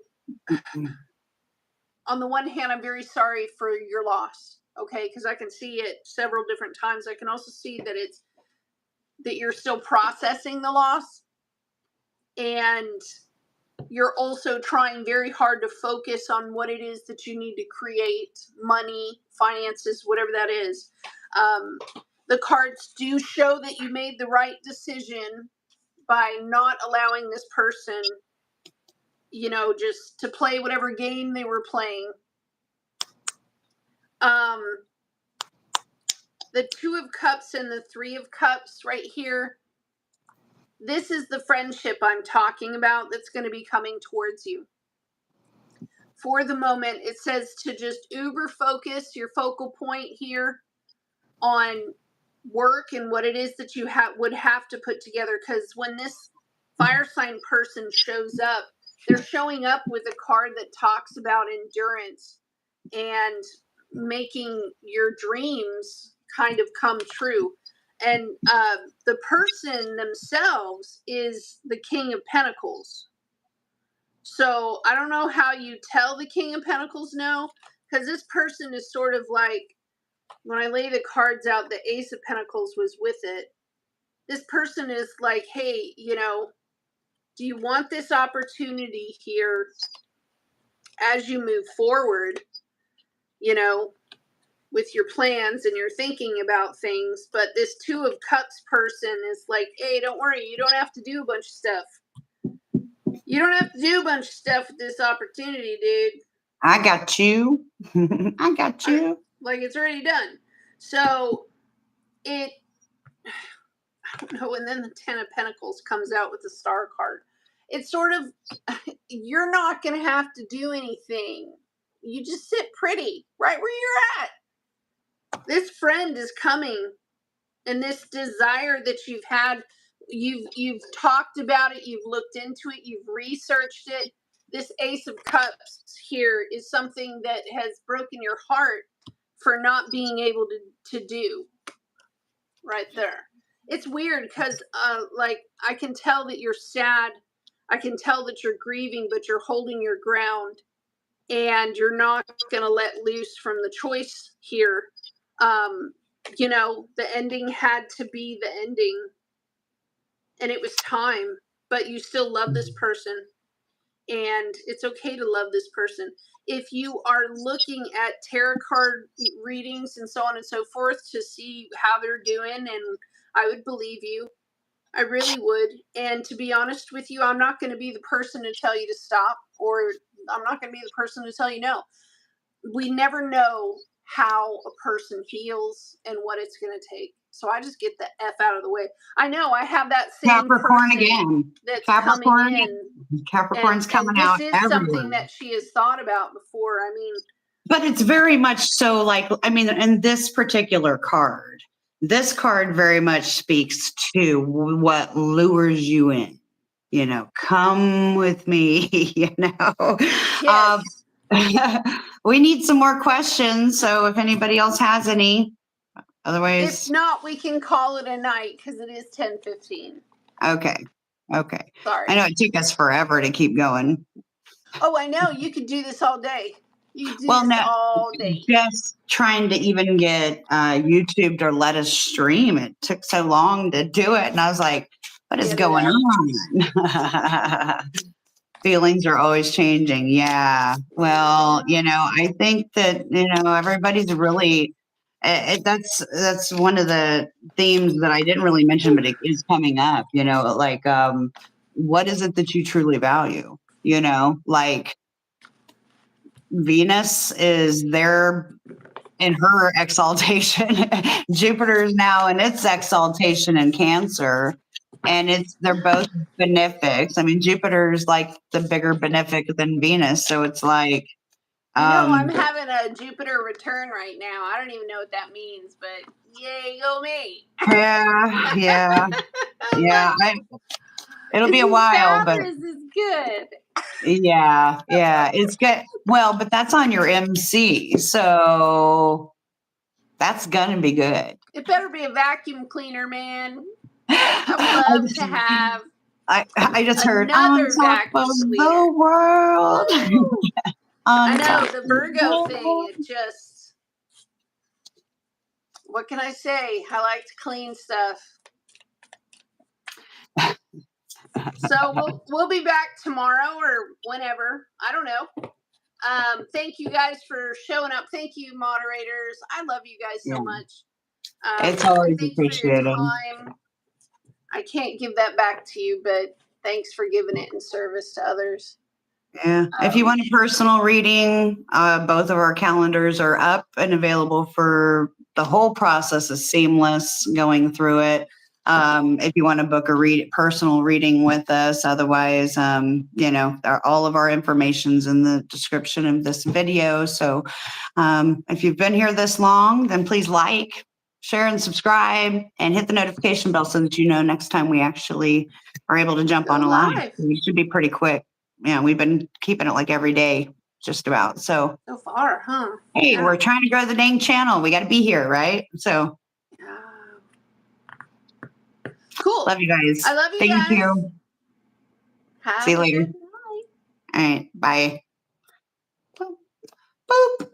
on the one hand, I'm very sorry for your loss, okay? Because I can see it several different times. I can also see that you're still processing the loss, and you're also trying very hard to focus on what it is that you need to create, money, finances, whatever that is. The cards do show that you made the right decision by not allowing this person, just to play whatever game they were playing. The Two of Cups and the Three of Cups right here. This is the friendship I'm talking about that's going to be coming towards you. For the moment, it says to just uber focus your focal point here on work and what it is that you would have to put together. Because when this fire sign person shows up, they're showing up with a card that talks about endurance and making your dreams kind of come true. And the person themselves is the King of Pentacles. So I don't know how you tell the King of Pentacles no, because this person is sort of like, when I lay the cards out, the Ace of Pentacles was with it. This person is like, hey, do you want this opportunity here as you move forward, with your plans and you're thinking about things? But this Two of Cups person is like, hey, don't worry, you don't have to do a bunch of stuff. You don't have to do a bunch of stuff with this opportunity, dude. I got you. I got you. Like, it's already done. So I don't know, and then the Ten of Pentacles comes out with the Star card. It's sort of, you're not going to have to do anything. You just sit pretty right where you're at. This friend is coming, and this desire that you've had, you've talked about it, you've looked into it, you've researched it. This Ace of Cups here is something that has broken your heart for not being able to do right there. It's weird because I can tell that you're sad. I can tell that you're grieving, but you're holding your ground, and you're not going to let loose from the choice here. The ending had to be the ending, and it was time, but you still love this person, and it's okay to love this person. If you are looking at tarot card readings and so on and so forth to see how they're doing, and I would believe you. I really would. And to be honest with you, I'm not going to be the person to tell you to stop, or I'm not going to be the person to tell you no. We never know how a person feels and what it's going to take. So I just get the F out of the way. I know I have that same Capricorn person again. that's Capricorn coming in. Capricorn's coming and out. This is everywhere. something that she has thought about before. I mean, but it's very much so like, in this particular card, this card very much speaks to what lures you in. Come with me, yes. We need some more questions. So if anybody else has any, otherwise. If not, we can call it a night because it is 10:15. Okay. Sorry. I know it took us forever to keep going. Oh, I know. You could do this all day. You could do this all day. Just trying to even get YouTube to let us stream. It took so long to do it. And I was like, what is going on? Feelings are always changing. Yeah. Well, I think that, everybody's really, that's one of the themes that I didn't really mention, but it is coming up, what is it that you truly value? Like Venus is there in her exaltation. Jupiter is now in its exaltation in Cancer. And they're both benefics. Jupiter's like the bigger benefic than Venus. So it's like, I'm having a Jupiter return right now. I don't even know what that means, but yay, go me. Yeah. It'll be a while, but this is good. Yeah, it's good. Well, but that's on your MC, so that's gonna be good. It better be a vacuum cleaner, man. I would love to have I just heard on another top of vacuum cleaner. the world. Woo! On I know top the of Virgo the thing. world. It just, what can I say? I like to clean stuff. So we'll be back tomorrow or whenever. I don't know. Thank you guys for showing up. Thank you, moderators. I love you guys so much. It's always Thanks for your appreciated. time. I can't give that back to you, but thanks for giving it in service to others. Yeah. If you want a personal reading, both of our calendars are up and available for the whole process is seamless going through it. If you want to book a personal reading with us, otherwise, all of our information's in the description of this video. So if you've been here this long, then please like, share, and subscribe, and hit the notification bell so that you know next time we actually are able to jump on a live. It should be pretty quick. Yeah, we've been keeping it like every day, just about. So far, huh? Hey, we're trying to grow the dang channel. We got to be here, right? So cool. Love you guys. I love you Thank guys. you. See you later. Good night. All right. Bye. Boop. Boop.